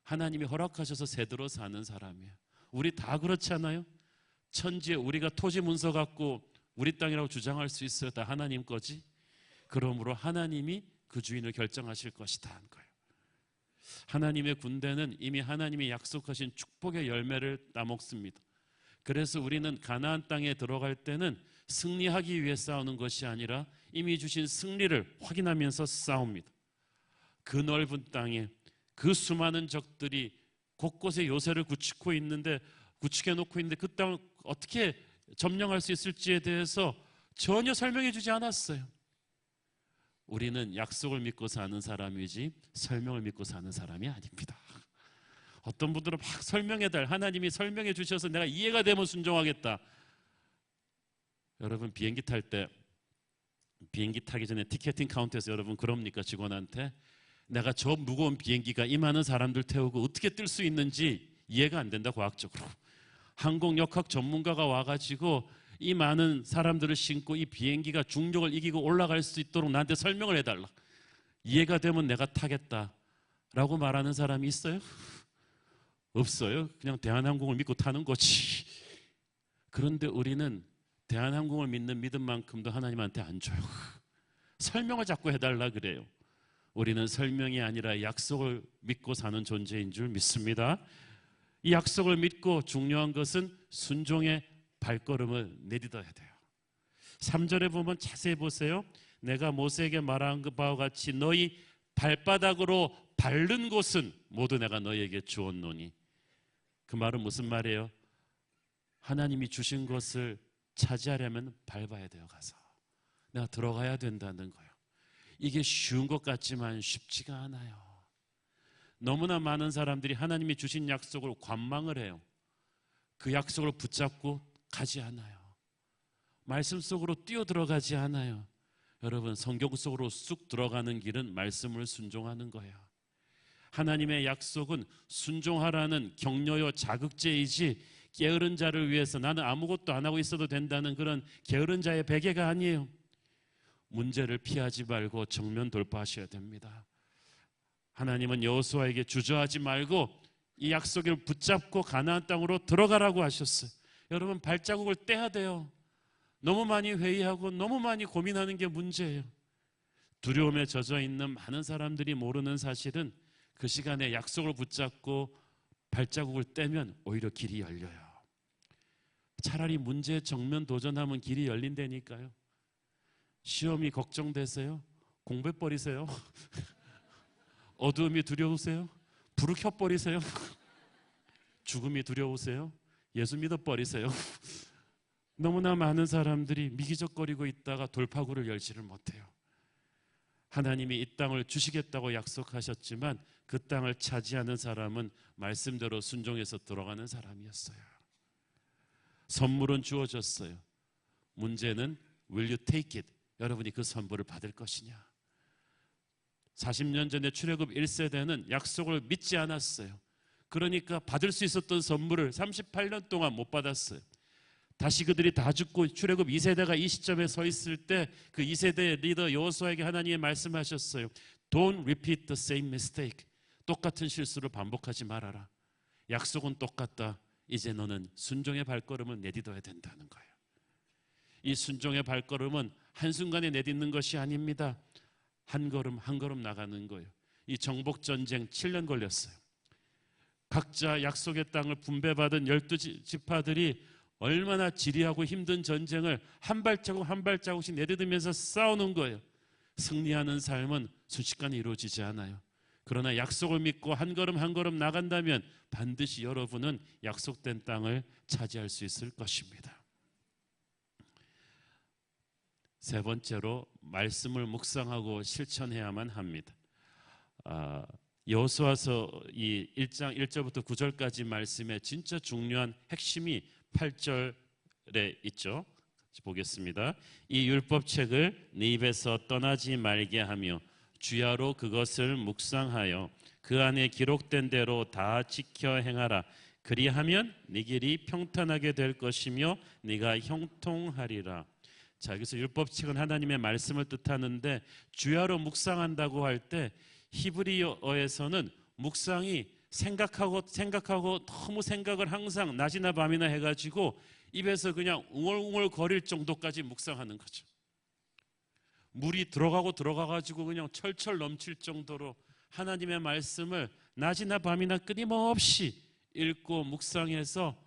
하나님이 허락하셔서 새들어 사는 사람이에요. 우리 다 그렇지 않아요? 천지에 우리가 토지 문서 갖고 우리 땅이라고 주장할 수 있어요. 다 하나님 거지. 그러므로 하나님이 그 주인을 결정하실 것이다 하는 거예요. 하나님의 군대는 이미 하나님이 약속하신 축복의 열매를 따먹습니다. 그래서 우리는 가나안 땅에 들어갈 때는 승리하기 위해 싸우는 것이 아니라 이미 주신 승리를 확인하면서 싸웁니다. 그 넓은 땅에 그 수많은 적들이 곳곳에 요새를 구축해 놓고 있는데 그 땅을 어떻게 점령할 수 있을지에 대해서 전혀 설명해 주지 않았어요. 우리는 약속을 믿고 사는 사람이지 설명을 믿고 사는 사람이 아닙니다. 어떤 분들은 막 설명해달, 하나님이 설명해 주셔서 내가 이해가 되면 순종하겠다. 여러분 비행기 탈 때 비행기 타기 전에 티켓팅 카운터에서 여러분 그럽니까? 직원한테 내가 저 무거운 비행기가 이 많은 사람들 태우고 어떻게 뜰 수 있는지 이해가 안 된다. 과학적으로 항공역학 전문가가 와가지고 이 많은 사람들을 싣고 이 비행기가 중력을 이기고 올라갈 수 있도록 나한테 설명을 해달라. 이해가 되면 내가 타겠다라고 말하는 사람이 있어요? 없어요. 그냥 대한항공을 믿고 타는 거지. 그런데 우리는 대한항공을 믿는 믿음만큼도 하나님한테 안 줘요. 설명을 자꾸 해달라 그래요. 우리는 설명이 아니라 약속을 믿고 사는 존재인 줄 믿습니다. 이 약속을 믿고 중요한 것은 순종의 발걸음을 내딛어야 돼요. 3절에 보면 자세히 보세요. 내가 모세에게 말한 바와 같이 너희 발바닥으로 밟는 곳은 모두 내가 너희에게 주었노니. 그 말은 무슨 말이에요? 하나님이 주신 것을 차지하려면 밟아야 돼요. 가서 내가 들어가야 된다는 거예요. 이게 쉬운 것 같지만 쉽지가 않아요. 너무나 많은 사람들이 하나님이 주신 약속을 관망을 해요. 그 약속을 붙잡고 가지 않아요. 말씀 속으로 뛰어들어가지 않아요. 여러분 성경 속으로 쑥 들어가는 길은 말씀을 순종하는 거예요. 하나님의 약속은 순종하라는 격려요 자극제이지 게으른 자를 위해서 나는 아무것도 안 하고 있어도 된다는 그런 게으른 자의 베개가 아니에요. 문제를 피하지 말고 정면 돌파하셔야 됩니다. 하나님은 여호수아에게 주저하지 말고 이 약속을 붙잡고 가나안 땅으로 들어가라고 하셨어요. 여러분 발자국을 떼야 돼요. 너무 많이 회의하고 너무 많이 고민하는 게 문제예요. 두려움에 젖어 있는 많은 사람들이 모르는 사실은 그 시간에 약속을 붙잡고 발자국을 떼면 오히려 길이 열려요. 차라리 문제에 정면 도전하면 길이 열린다니까요. 시험이 걱정되세요? 공부해버리세요. 어두움이 두려우세요? 불을 켜버리세요. 죽음이 두려우세요? 예수 믿어버리세요. 너무나 많은 사람들이 미기적거리고 있다가 돌파구를 열지를 못해요. 하나님이 이 땅을 주시겠다고 약속하셨지만 그 땅을 차지하는 사람은 말씀대로 순종해서 들어가는 사람이었어요. 선물은 주어졌어요. 문제는 will you take it? 여러분이 그 선물을 받을 것이냐. 40년 전에 출애굽 1세대는 약속을 믿지 않았어요. 그러니까 받을 수 있었던 선물을 38년 동안 못 받았어요. 다시 그들이 다 죽고 출애굽 2세대가 이 시점에 서 있을 때 그 2세대 리더 여호수아에게 하나님이 말씀하셨어요. Don't repeat the same mistake. 똑같은 실수를 반복하지 말아라. 약속은 똑같다. 이제 너는 순종의 발걸음을 내딛어야 된다는 거예요. 이 순종의 발걸음은 한순간에 내딛는 것이 아닙니다. 한 걸음 한 걸음 나가는 거예요. 이 정복전쟁 7년 걸렸어요. 각자 약속의 땅을 분배받은 12지파들이 얼마나 지리하고 힘든 전쟁을 한 발자국 한 발자국씩 내딛으면서 싸우는 거예요. 승리하는 삶은 순식간에 이루어지지 않아요. 그러나 약속을 믿고 한 걸음 한 걸음 나간다면 반드시 여러분은 약속된 땅을 차지할 수 있을 것입니다. 세 번째로 말씀을 묵상하고 실천해야만 합니다. 여호수아서 이 1장 1절부터 9절까지 말씀에 진짜 중요한 핵심이 8절에 있죠. 보겠습니다. 이 율법책을 네 입에서 떠나지 말게 하며 주야로 그것을 묵상하여 그 안에 기록된 대로 다 지켜 행하라. 그리하면 네 길이 평탄하게 될 것이며 네가 형통하리라. 자, 여기서 율법책은 하나님의 말씀을 뜻하는데 주야로 묵상한다고 할 때 히브리어에서는 묵상이 생각하고 너무 생각을 항상 낮이나 밤이나 해가지고 입에서 그냥 웅얼웅얼 거릴 정도까지 묵상하는 거죠. 물이 들어가가지고 그냥 철철 넘칠 정도로 하나님의 말씀을 낮이나 밤이나 끊임없이 읽고 묵상해서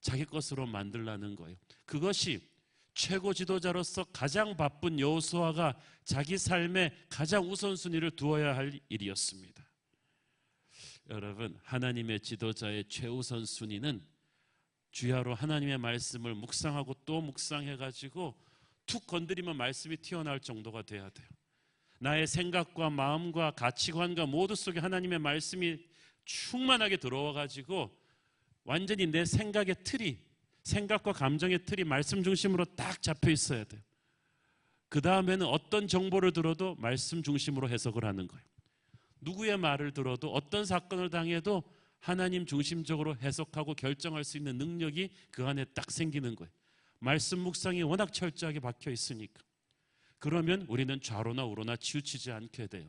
자기 것으로 만들라는 거예요. 그것이 최고 지도자로서 가장 바쁜 여호수아가 자기 삶에 가장 우선순위를 두어야 할 일이었습니다. 여러분, 하나님의 지도자의 최우선순위는 주야로 하나님의 말씀을 묵상하고 또 묵상해가지고 툭 건드리면 말씀이 튀어나올 정도가 돼야 돼요. 나의 생각과 마음과 가치관과 모두 속에 하나님의 말씀이 충만하게 들어와가지고 완전히 내 생각의 틀이, 생각과 감정의 틀이 말씀 중심으로 딱 잡혀 있어야 돼요. 그 다음에는 어떤 정보를 들어도 말씀 중심으로 해석을 하는 거예요. 누구의 말을 들어도 어떤 사건을 당해도 하나님 중심적으로 해석하고 결정할 수 있는 능력이 그 안에 딱 생기는 거예요. 말씀 묵상이 워낙 철저하게 박혀 있으니까. 그러면 우리는 좌로나 우로나 치우치지 않게 돼요.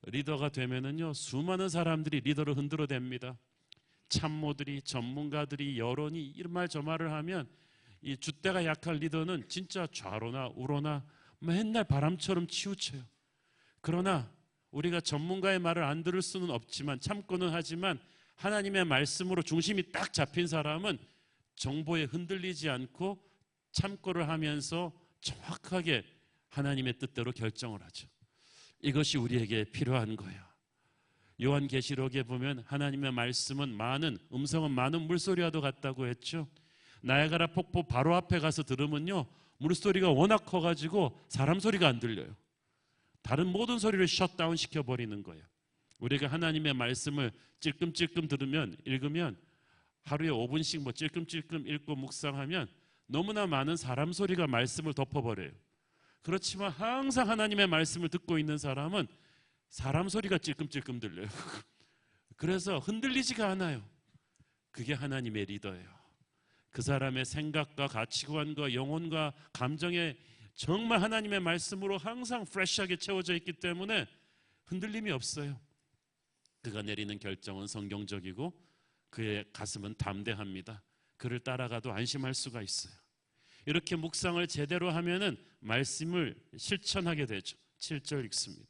리더가 되면은요, 수많은 사람들이 리더를 흔들어댑니다. 참모들이, 전문가들이, 여론이 이런 말 저 말을 하면 이 줏대가 약한 리더는 진짜 좌로나 우로나 맨날 바람처럼 치우쳐요. 그러나 우리가 전문가의 말을 안 들을 수는 없지만 참고는 하지만 하나님의 말씀으로 중심이 딱 잡힌 사람은 정보에 흔들리지 않고 참고를 하면서 정확하게 하나님의 뜻대로 결정을 하죠. 이것이 우리에게 필요한 거예요. 요한계시록에 보면 하나님의 말씀은 많은, 음성은 많은 물소리와도 같다고 했죠. 나야가라 폭포 바로 앞에 가서 들으면요, 물소리가 워낙 커가지고 사람 소리가 안 들려요. 다른 모든 소리를 셧다운 시켜버리는 거예요. 우리가 하나님의 말씀을 찔끔찔끔 들으면, 읽으면 하루에 5분씩 뭐 찔끔찔끔 읽고 묵상하면 너무나 많은 사람 소리가 말씀을 덮어버려요. 그렇지만 항상 하나님의 말씀을 듣고 있는 사람은 사람 소리가 찔끔찔끔 들려요. 그래서 흔들리지가 않아요. 그게 하나님의 리더예요. 그 사람의 생각과 가치관과 영혼과 감정에 정말 하나님의 말씀으로 항상 프레시하게 채워져 있기 때문에 흔들림이 없어요. 그가 내리는 결정은 성경적이고 그의 가슴은 담대합니다. 그를 따라가도 안심할 수가 있어요. 이렇게 묵상을 제대로 하면은 말씀을 실천하게 되죠. 7절 읽습니다.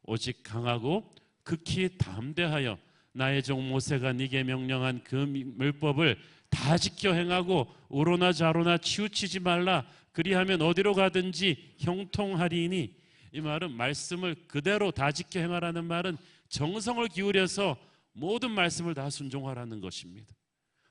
오직 강하고 극히 담대하여 나의 종 모세가 네게 명령한 그 율법을 다 지켜 행하고 우로나 좌로나 치우치지 말라. 그리하면 어디로 가든지 형통하리니. 이 말은 말씀을 그대로 다 지켜 행하라는 말은 정성을 기울여서 모든 말씀을 다 순종하라는 것입니다.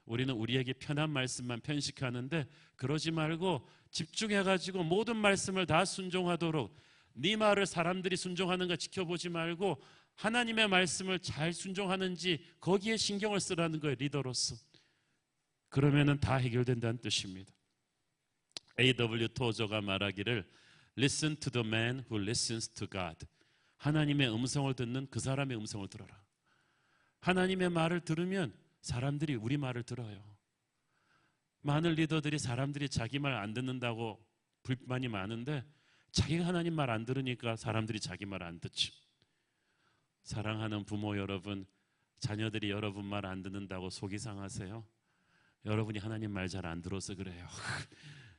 우리는 우리에게 편한 말씀만 편식하는데 그러지 말고 집중해가지고 모든 말씀을 다 순종하도록, 네 말을 사람들이 순종하는 거 지켜보지 말고 하나님의 말씀을 잘 순종하는지 거기에 신경을 쓰라는 거예요, 리더로서. 그러면은 다 해결된다는 뜻입니다. A.W. 토저가 말하기를 Listen to the man who listens to God. 하나님의 음성을 듣는 그 사람의 음성을 들어라. 하나님의 말을 들으면 사람들이 우리 말을 들어요. 많은 리더들이 사람들이 자기 말 안 듣는다고 불만이 많은데 자기가 하나님 말 안 들으니까 사람들이 자기 말 안 듣죠. 사랑하는 부모 여러분, 자녀들이 여러분 말 안 듣는다고 속이 상하세요? 여러분이 하나님 말 잘 안 들어서 그래요.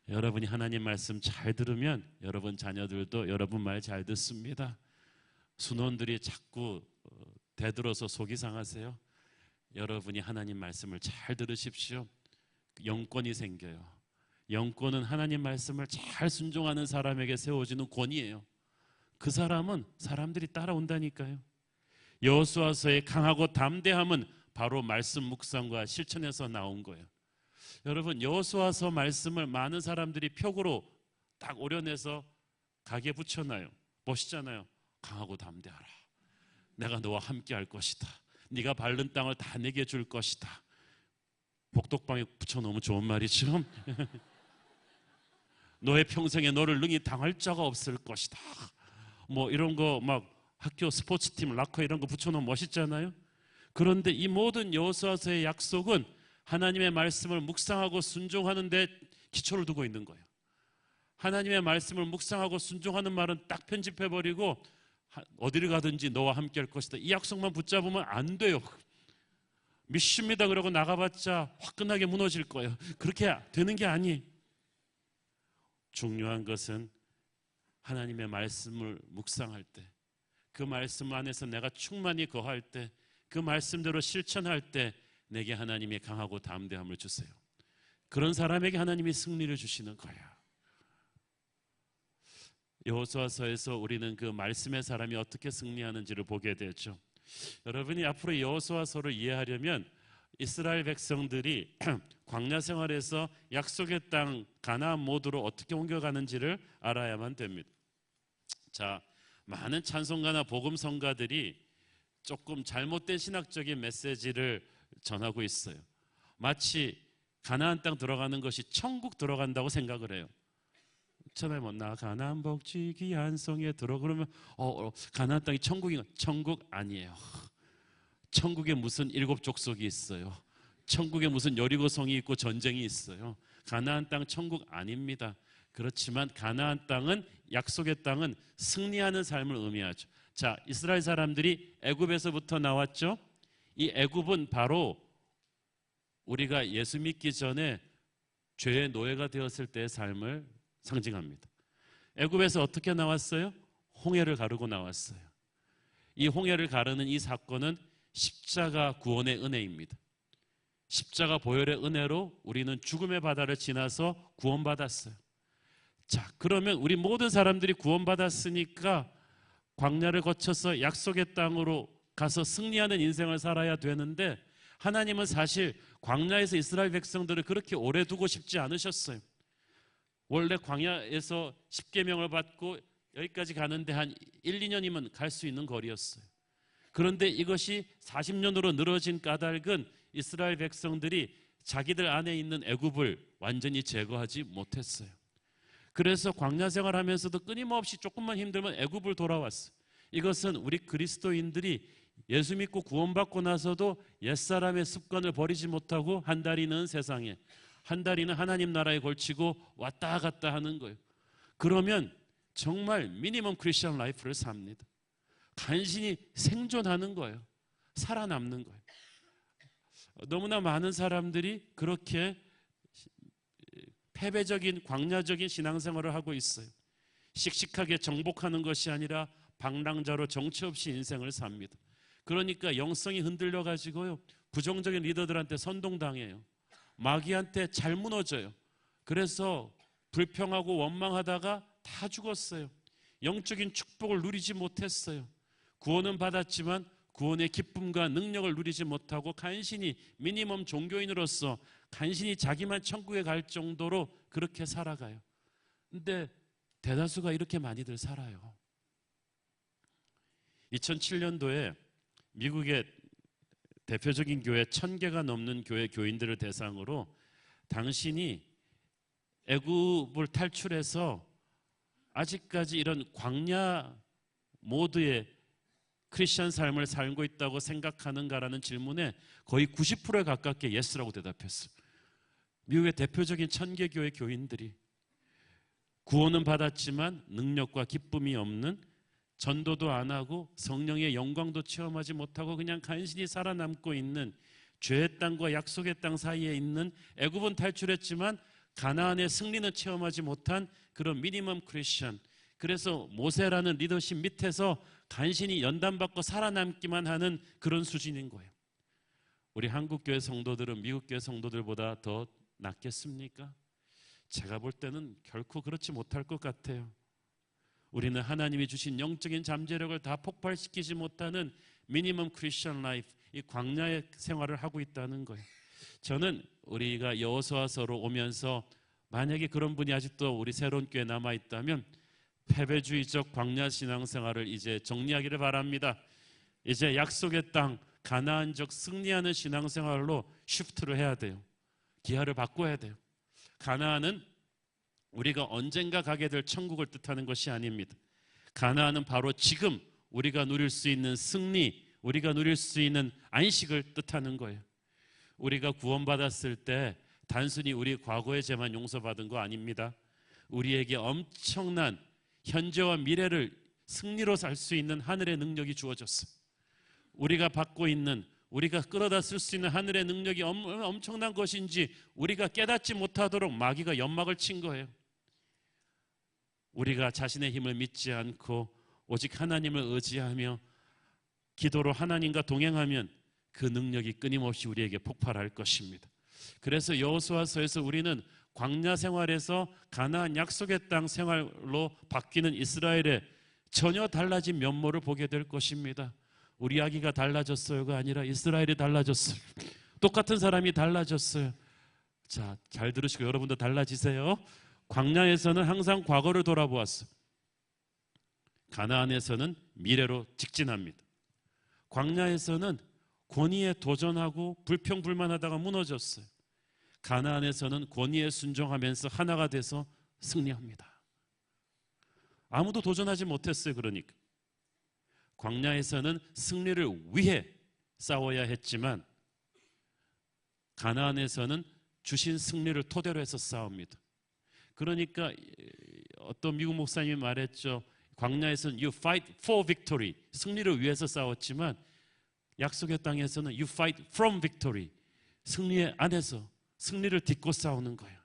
여러분이 하나님 말씀 잘 들으면 여러분 자녀들도 여러분 말 잘 듣습니다. 순원들이 자꾸 대들어서 속이 상하세요? 여러분이 하나님 말씀을 잘 들으십시오. 영권이 생겨요. 영권은 하나님 말씀을 잘 순종하는 사람에게 세워지는 권위예요. 그 사람은 사람들이 따라온다니까요. 여호수아서의 강하고 담대함은 바로 말씀 묵상과 실천에서 나온 거예요. 여러분, 여호수아서 말씀을 많은 사람들이 표구로 딱 오려내서 가게 붙여놔요. 보시잖아요. 강하고 담대하라. 내가 너와 함께 할 것이다. 네가 밟는 땅을 다 내게 줄 것이다. 복덕방에 붙여놓으면 좋은 말이죠. 너의 평생에 너를 능히 당할 자가 없을 것이다. 뭐 이런 거 막 학교 스포츠팀 락커 이런 거 붙여놓으면 멋있잖아요. 그런데 이 모든 여호수아서의 약속은 하나님의 말씀을 묵상하고 순종하는 데 기초를 두고 있는 거예요. 하나님의 말씀을 묵상하고 순종하는 말은 딱 편집해버리고 어디를 가든지 너와 함께 할 것이다. 이 약속만 붙잡으면 안 돼요. 믿습니다 그러고 나가봤자 화끈하게 무너질 거예요. 그렇게 되는 게 아니에요. 중요한 것은 하나님의 말씀을 묵상할 때, 그 말씀 안에서 내가 충만히 거할 때, 그 말씀대로 실천할 때 내게 하나님의 강하고 담대함을 주세요. 그런 사람에게 하나님이 승리를 주시는 거야. 여호수아서에서 우리는 그 말씀의 사람이 어떻게 승리하는지를 보게 되죠. 여러분이 앞으로 여호수아서를 이해하려면 이스라엘 백성들이 광야 생활에서 약속의 땅 가나안 모두로 어떻게 옮겨가는지를 알아야만 됩니다. 자, 많은 찬송가나 복음성가들이 조금 잘못된 신학적인 메시지를 전하고 있어요. 마치 가나안 땅 들어가는 것이 천국 들어간다고 생각을 해요. 처음에 뭐 나 가나안 복지 귀한 성에 들어 그러면 가나안 땅이 천국인가? 천국 아니에요. 천국에 무슨 7 족속이 있어요. 천국에 무슨 여리고 성이 있고 전쟁이 있어요. 가나안 땅 천국 아닙니다. 그렇지만 가나안 땅은, 약속의 땅은 승리하는 삶을 의미하죠. 자, 이스라엘 사람들이 애굽에서부터 나왔죠. 이 애굽은 바로 우리가 예수 믿기 전에 죄의 노예가 되었을 때의 삶을 상징합니다. 애굽에서 어떻게 나왔어요? 홍해를 가르고 나왔어요. 이 홍해를 가르는 이 사건은 십자가 구원의 은혜입니다. 십자가 보혈의 은혜로 우리는 죽음의 바다를 지나서 구원받았어요. 자, 그러면 우리 모든 사람들이 구원받았으니까 광야를 거쳐서 약속의 땅으로 가서 승리하는 인생을 살아야 되는데, 하나님은 사실 광야에서 이스라엘 백성들을 그렇게 오래 두고 싶지 않으셨어요. 원래 광야에서 십계명을 받고 여기까지 가는데 한 1, 2년이면 갈 수 있는 거리였어요. 그런데 이것이 40년으로 늘어진 까닭은 이스라엘 백성들이 자기들 안에 있는 애굽을 완전히 제거하지 못했어요. 그래서 광야 생활하면서도 끊임없이 조금만 힘들면 애굽을 돌아왔어요. 이것은 우리 그리스도인들이 예수 믿고 구원받고 나서도 옛사람의 습관을 버리지 못하고 한 다리는 세상에, 한 다리는 하나님 나라에 걸치고 왔다 갔다 하는 거예요. 그러면 정말 미니멈 크리스천 라이프를 삽니다. 간신히 생존하는 거예요. 살아남는 거예요. 너무나 많은 사람들이 그렇게 패배적인 광야적인 신앙생활을 하고 있어요. 씩씩하게 정복하는 것이 아니라 방랑자로 정처 없이 인생을 삽니다. 그러니까 영성이 흔들려 가지고요, 부정적인 리더들한테 선동당해요. 마귀한테 잘 무너져요. 그래서 불평하고 원망하다가 다 죽었어요. 영적인 축복을 누리지 못했어요. 구원은 받았지만 구원의 기쁨과 능력을 누리지 못하고 간신히 미니멈 종교인으로서 간신히 자기만 천국에 갈 정도로 그렇게 살아가요. 근데 대다수가 이렇게 많이들 살아요. 2007년도에 미국의 대표적인 교회 1000개가 넘는 교회 교인들을 대상으로 당신이 애굽을 탈출해서 아직까지 이런 광야 모드의 크리스천 삶을 살고 있다고 생각하는가라는 질문에 거의 90%에 가깝게 예스라고 대답했어요. 미국의 대표적인 1000개 교회 교인들이 구원은 받았지만 능력과 기쁨이 없는, 전도도 안 하고 성령의 영광도 체험하지 못하고 그냥 간신히 살아남고 있는, 죄의 땅과 약속의 땅 사이에 있는, 애굽은 탈출했지만 가나안의 승리는 체험하지 못한 그런 미니멈 크리스천, 그래서 모세라는 리더십 밑에서 간신히 연단받고 살아남기만 하는 그런 수준인 거예요. 우리 한국교회 성도들은 미국교회 성도들보다 더 낫겠습니까? 제가 볼 때는 결코 그렇지 못할 것 같아요. 우리는 하나님이 주신 영적인 잠재력을 다 폭발시키지 못하는 미니멈 크리스천 라이프, 이 광야의 생활을 하고 있다는 거예요. 저는 우리가 여호수아서로 오면서 만약에 그런 분이 아직도 우리 새로운 교회에 남아있다면 패배주의적 광야 신앙생활을 이제 정리하기를 바랍니다. 이제 약속의 땅 가나안적 승리하는 신앙생활로 쉬프트를 해야 돼요. 기하를 바꿔야 돼요. 가나안은 우리가 언젠가 가게 될 천국을 뜻하는 것이 아닙니다. 가나안은 바로 지금 우리가 누릴 수 있는 승리, 우리가 누릴 수 있는 안식을 뜻하는 거예요. 우리가 구원받았을 때 단순히 우리 과거의 죄만 용서받은 거 아닙니다. 우리에게 엄청난 현재와 미래를 승리로 살 수 있는 하늘의 능력이 주어졌어요. 우리가 받고 있는, 우리가 끌어다 쓸 수 있는 하늘의 능력이 엄청난 것인지 우리가 깨닫지 못하도록 마귀가 연막을 친 거예요. 우리가 자신의 힘을 믿지 않고 오직 하나님을 의지하며 기도로 하나님과 동행하면 그 능력이 끊임없이 우리에게 폭발할 것입니다. 그래서 여호수아서에서 우리는 광야 생활에서 가나안 약속의 땅 생활로 바뀌는 이스라엘의 전혀 달라진 면모를 보게 될 것입니다. 우리 아기가 달라졌어요가 아니라 이스라엘이 달라졌어요. 똑같은 사람이 달라졌어요. 자, 잘 들으시고 여러분도 달라지세요. 광야에서는 항상 과거를 돌아보았어요. 가나안에서는 미래로 직진합니다. 광야에서는 권위에 도전하고 불평불만하다가 무너졌어요. 가나안에서는 권위에 순종하면서 하나가 돼서 승리합니다. 아무도 도전하지 못했어요. 그러니까 광야에서는 승리를 위해 싸워야 했지만 가나안에서는 주신 승리를 토대로 해서 싸웁니다. 그러니까 어떤 미국 목사님이 말했죠. 광야에서는 you fight for victory, 승리를 위해서 싸웠지만 약속의 땅에서는 you fight from victory, 승리의 안에서 승리를 딛고 싸우는 거예요.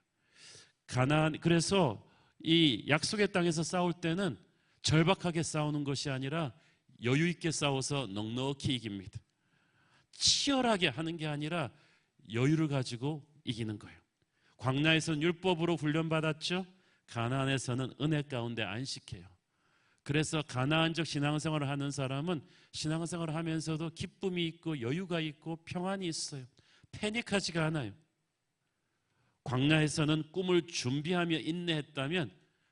그래서 이 약속의 땅에서 싸울 때는 절박하게 싸우는 것이 아니라 여유 있게 싸워서 넉넉히 이깁니다. 치열하게 하는 게 아니라 여유를 가지고 이기는 거예요. 광야에서는 율법으로 훈련받았죠. 가나안에서는 은혜 가운데 안식해요. 그래서 가나안적 신앙생활을 하는 사람은 신앙생활을 하면서도 기쁨이 있고 여유가 있고 평안이 있어요. 패닉하지가 않아요. 광야에서는 꿈을 준비하며 인내했다면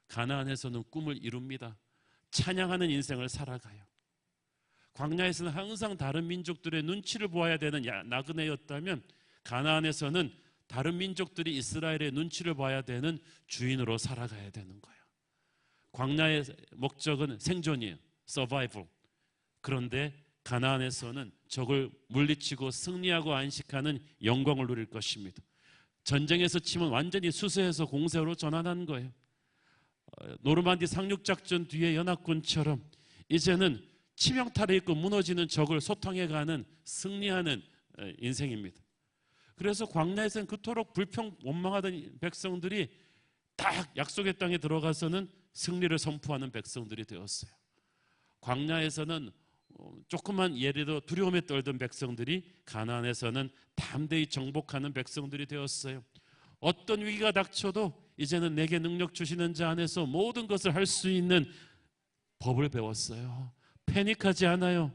가나안에서는 꿈을 이룹니다. 찬양하는 인생을 살아가요. 광야에서는 항상 다른 민족들의 눈치를 보아야 되는 나그네였다면 가나안에서는 다른 민족들이 이스라엘의 눈치를 봐야 되는 주인으로 살아가야 되는 거예요. 광야의 목적은 생존이에요. 서바이벌. 그런데 가나안에서는 적을 물리치고 승리하고 안식하는 영광을 누릴 것입니다. 전쟁에서 치면 완전히 수세에서 공세로 전환한 거예요. 노르만디 상륙작전 뒤에 연합군처럼 이제는 치명타를 입고 무너지는 적을 소탕해가는 승리하는 인생입니다. 그래서 광야에서는 그토록 불평 원망하던 백성들이 딱 약속의 땅에 들어가서는 승리를 선포하는 백성들이 되었어요. 광야에서는 조그만 예리도 두려움에 떨던 백성들이 가나안에서는 담대히 정복하는 백성들이 되었어요. 어떤 위기가 닥쳐도 이제는 내게 능력 주시는 자 안에서 모든 것을 할 수 있는 법을 배웠어요. 패닉하지 않아요.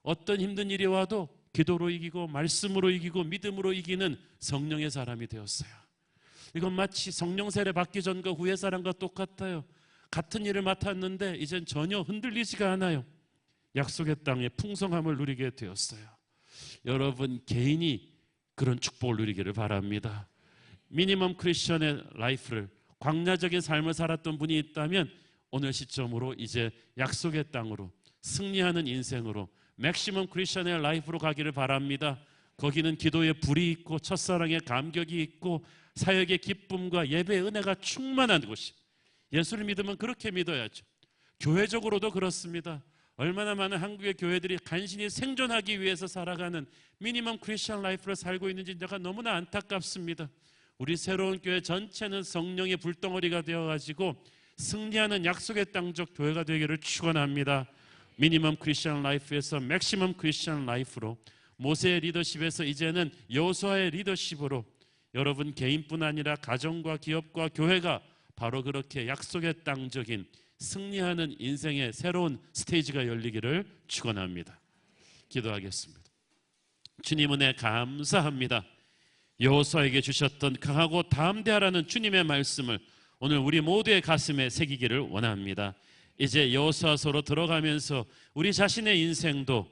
어떤 힘든 일이 와도 기도로 이기고 말씀으로 이기고 믿음으로 이기는 성령의 사람이 되었어요. 이건 마치 성령 세례 받기 전과 후의 사람과 똑같아요. 같은 일을 맡았는데 이젠 전혀 흔들리지가 않아요. 약속의 땅의 풍성함을 누리게 되었어요. 여러분 개인이 그런 축복을 누리기를 바랍니다. 미니멈 크리스천의 라이프를, 광야적인 삶을 살았던 분이 있다면 오늘 시점으로 이제 약속의 땅으로, 승리하는 인생으로, 맥시멈 크리스천의 라이프로 가기를 바랍니다. 거기는 기도의 불이 있고 첫사랑의 감격이 있고 사역의 기쁨과 예배의 은혜가 충만한 곳이, 예수를 믿으면 그렇게 믿어야죠. 교회적으로도 그렇습니다. 얼마나 많은 한국의 교회들이 간신히 생존하기 위해서 살아가는 미니멈 크리스천 라이프를 살고 있는지 내가 너무나 안타깝습니다. 우리 새로운 교회 전체는 성령의 불덩어리가 되어가지고 승리하는 약속의 땅적 교회가 되기를 축원합니다. 미니멈 크리스천 라이프에서 맥시멈 크리스천 라이프로, 모세의 리더십에서 이제는 여호수아의 리더십으로 여러분 개인뿐 아니라 가정과 기업과 교회가 바로 그렇게 약속의 땅적인 승리하는 인생의 새로운 스테이지가 열리기를 축원합니다. 기도하겠습니다. 주님 은혜 감사합니다. 여호수아에게 주셨던 강하고 담대하라는 주님의 말씀을 오늘 우리 모두의 가슴에 새기기를 원합니다. 이제 여호수아서로 들어가면서 우리 자신의 인생도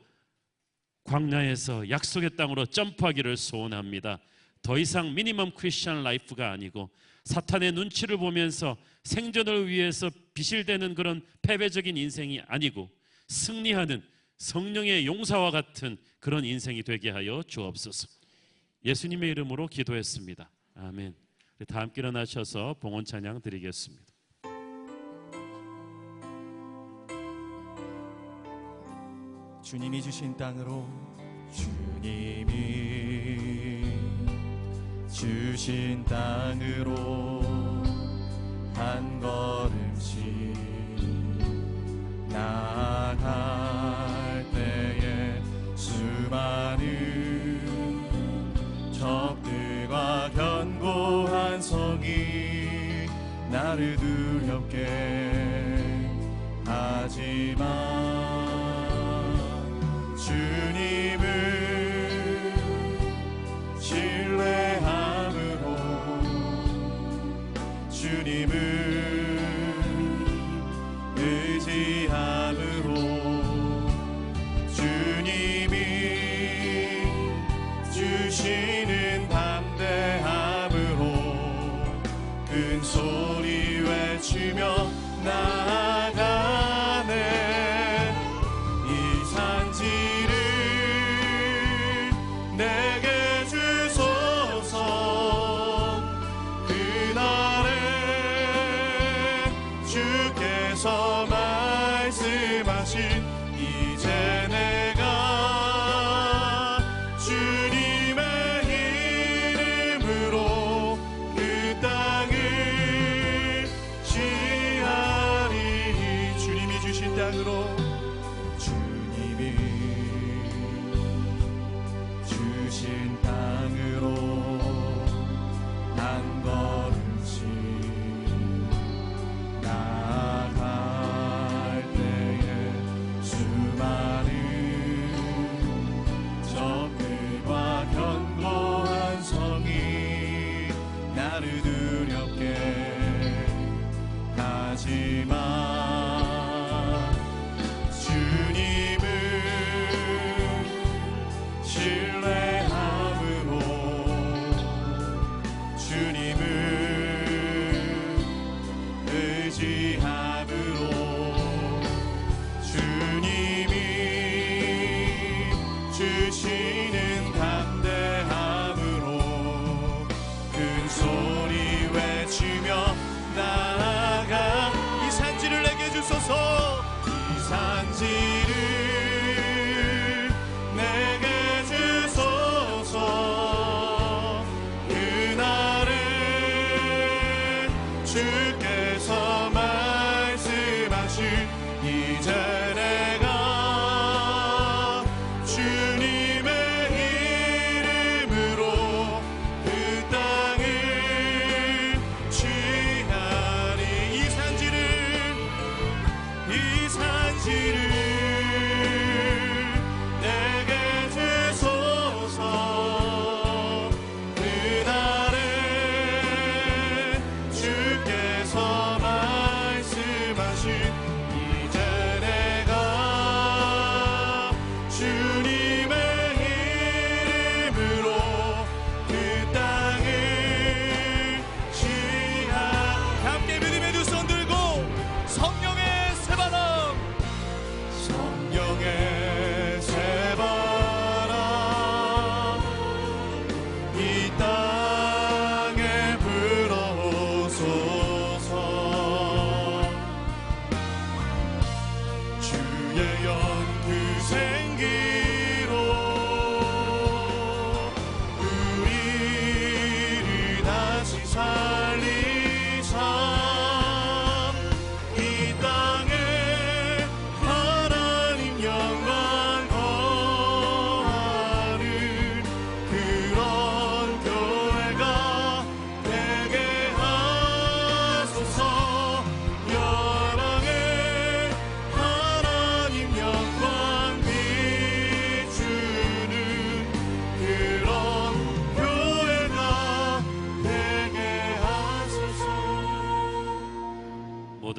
광야에서 약속의 땅으로 점프하기를 소원합니다. 더 이상 미니멈 크리스천 라이프가 아니고 사탄의 눈치를 보면서 생존을 위해서 비실대는 그런 패배적인 인생이 아니고 승리하는 성령의 용사와 같은 그런 인생이 되게 하여 주옵소서. 예수님의 이름으로 기도했습니다. 아멘. 다 함께 일어나셔서 봉헌 찬양 드리겠습니다. 주님이 주신 땅으로, 주님이 주신 땅으로 한 걸음씩 나아갈 때에 수많은 적들과 견고한 성이 나를 두렵게 하지만 주님을 신뢰함으로, 주님을 의지함으로, 주님이 주시는 담대함으로 큰 소리 외치며 나아가네.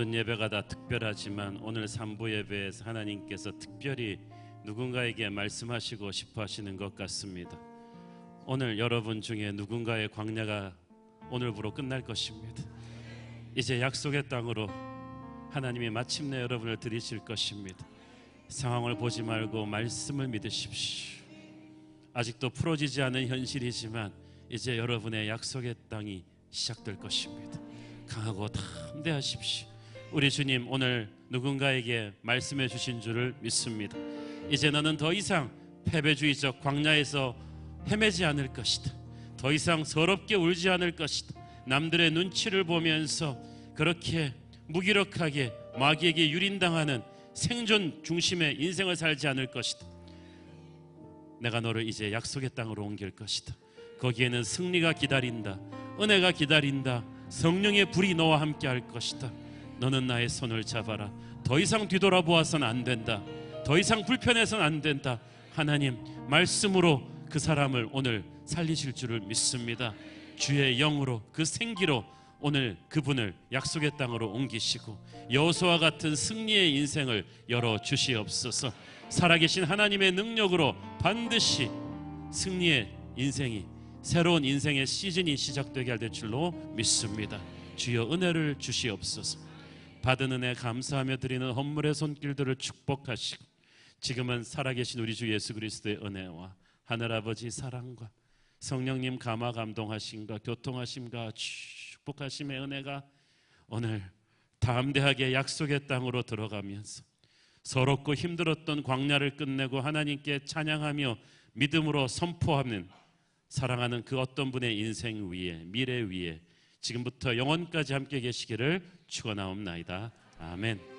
모든 예배가 다 특별하지만 오늘 3부 예배에서 하나님께서 특별히 누군가에게 말씀하시고 싶어 하시는 것 같습니다. 오늘 여러분 중에 누군가의 광야가 오늘부로 끝날 것입니다. 이제 약속의 땅으로 하나님이 마침내 여러분을 들이실 것입니다. 상황을 보지 말고 말씀을 믿으십시오. 아직도 풀어지지 않은 현실이지만 이제 여러분의 약속의 땅이 시작될 것입니다. 강하고 담대하십시오. 우리 주님 오늘 누군가에게 말씀해 주신 줄을 믿습니다. 이제 너는 더 이상 패배주의적 광야에서 헤매지 않을 것이다. 더 이상 서럽게 울지 않을 것이다. 남들의 눈치를 보면서 그렇게 무기력하게 마귀에게 유린당하는 생존 중심의 인생을 살지 않을 것이다. 내가 너를 이제 약속의 땅으로 옮길 것이다. 거기에는 승리가 기다린다. 은혜가 기다린다. 성령의 불이 너와 함께 할 것이다. 너는 나의 손을 잡아라. 더 이상 뒤돌아보아서는 안 된다. 더 이상 불편해서는 안 된다. 하나님 말씀으로 그 사람을 오늘 살리실 줄을 믿습니다. 주의 영으로 그 생기로 오늘 그분을 약속의 땅으로 옮기시고 여호수아와 같은 승리의 인생을 열어주시옵소서. 살아계신 하나님의 능력으로 반드시 승리의 인생이, 새로운 인생의 시즌이 시작되게 할 줄로 믿습니다. 주여 은혜를 주시옵소서. 받은 은혜 감사하며 드리는 헌물의 손길들을 축복하시고 지금은 살아계신 우리 주 예수 그리스도의 은혜와 하늘아버지 사랑과 성령님 감화 감동하심과 교통하심과 축복하심의 은혜가 오늘 담대하게 약속의 땅으로 들어가면서 서럽고 힘들었던 광야를 끝내고 하나님께 찬양하며 믿음으로 선포하는 사랑하는 그 어떤 분의 인생 위에, 미래 위에 지금부터 영원까지 함께 계시기를 축원하옵나이다. 아멘.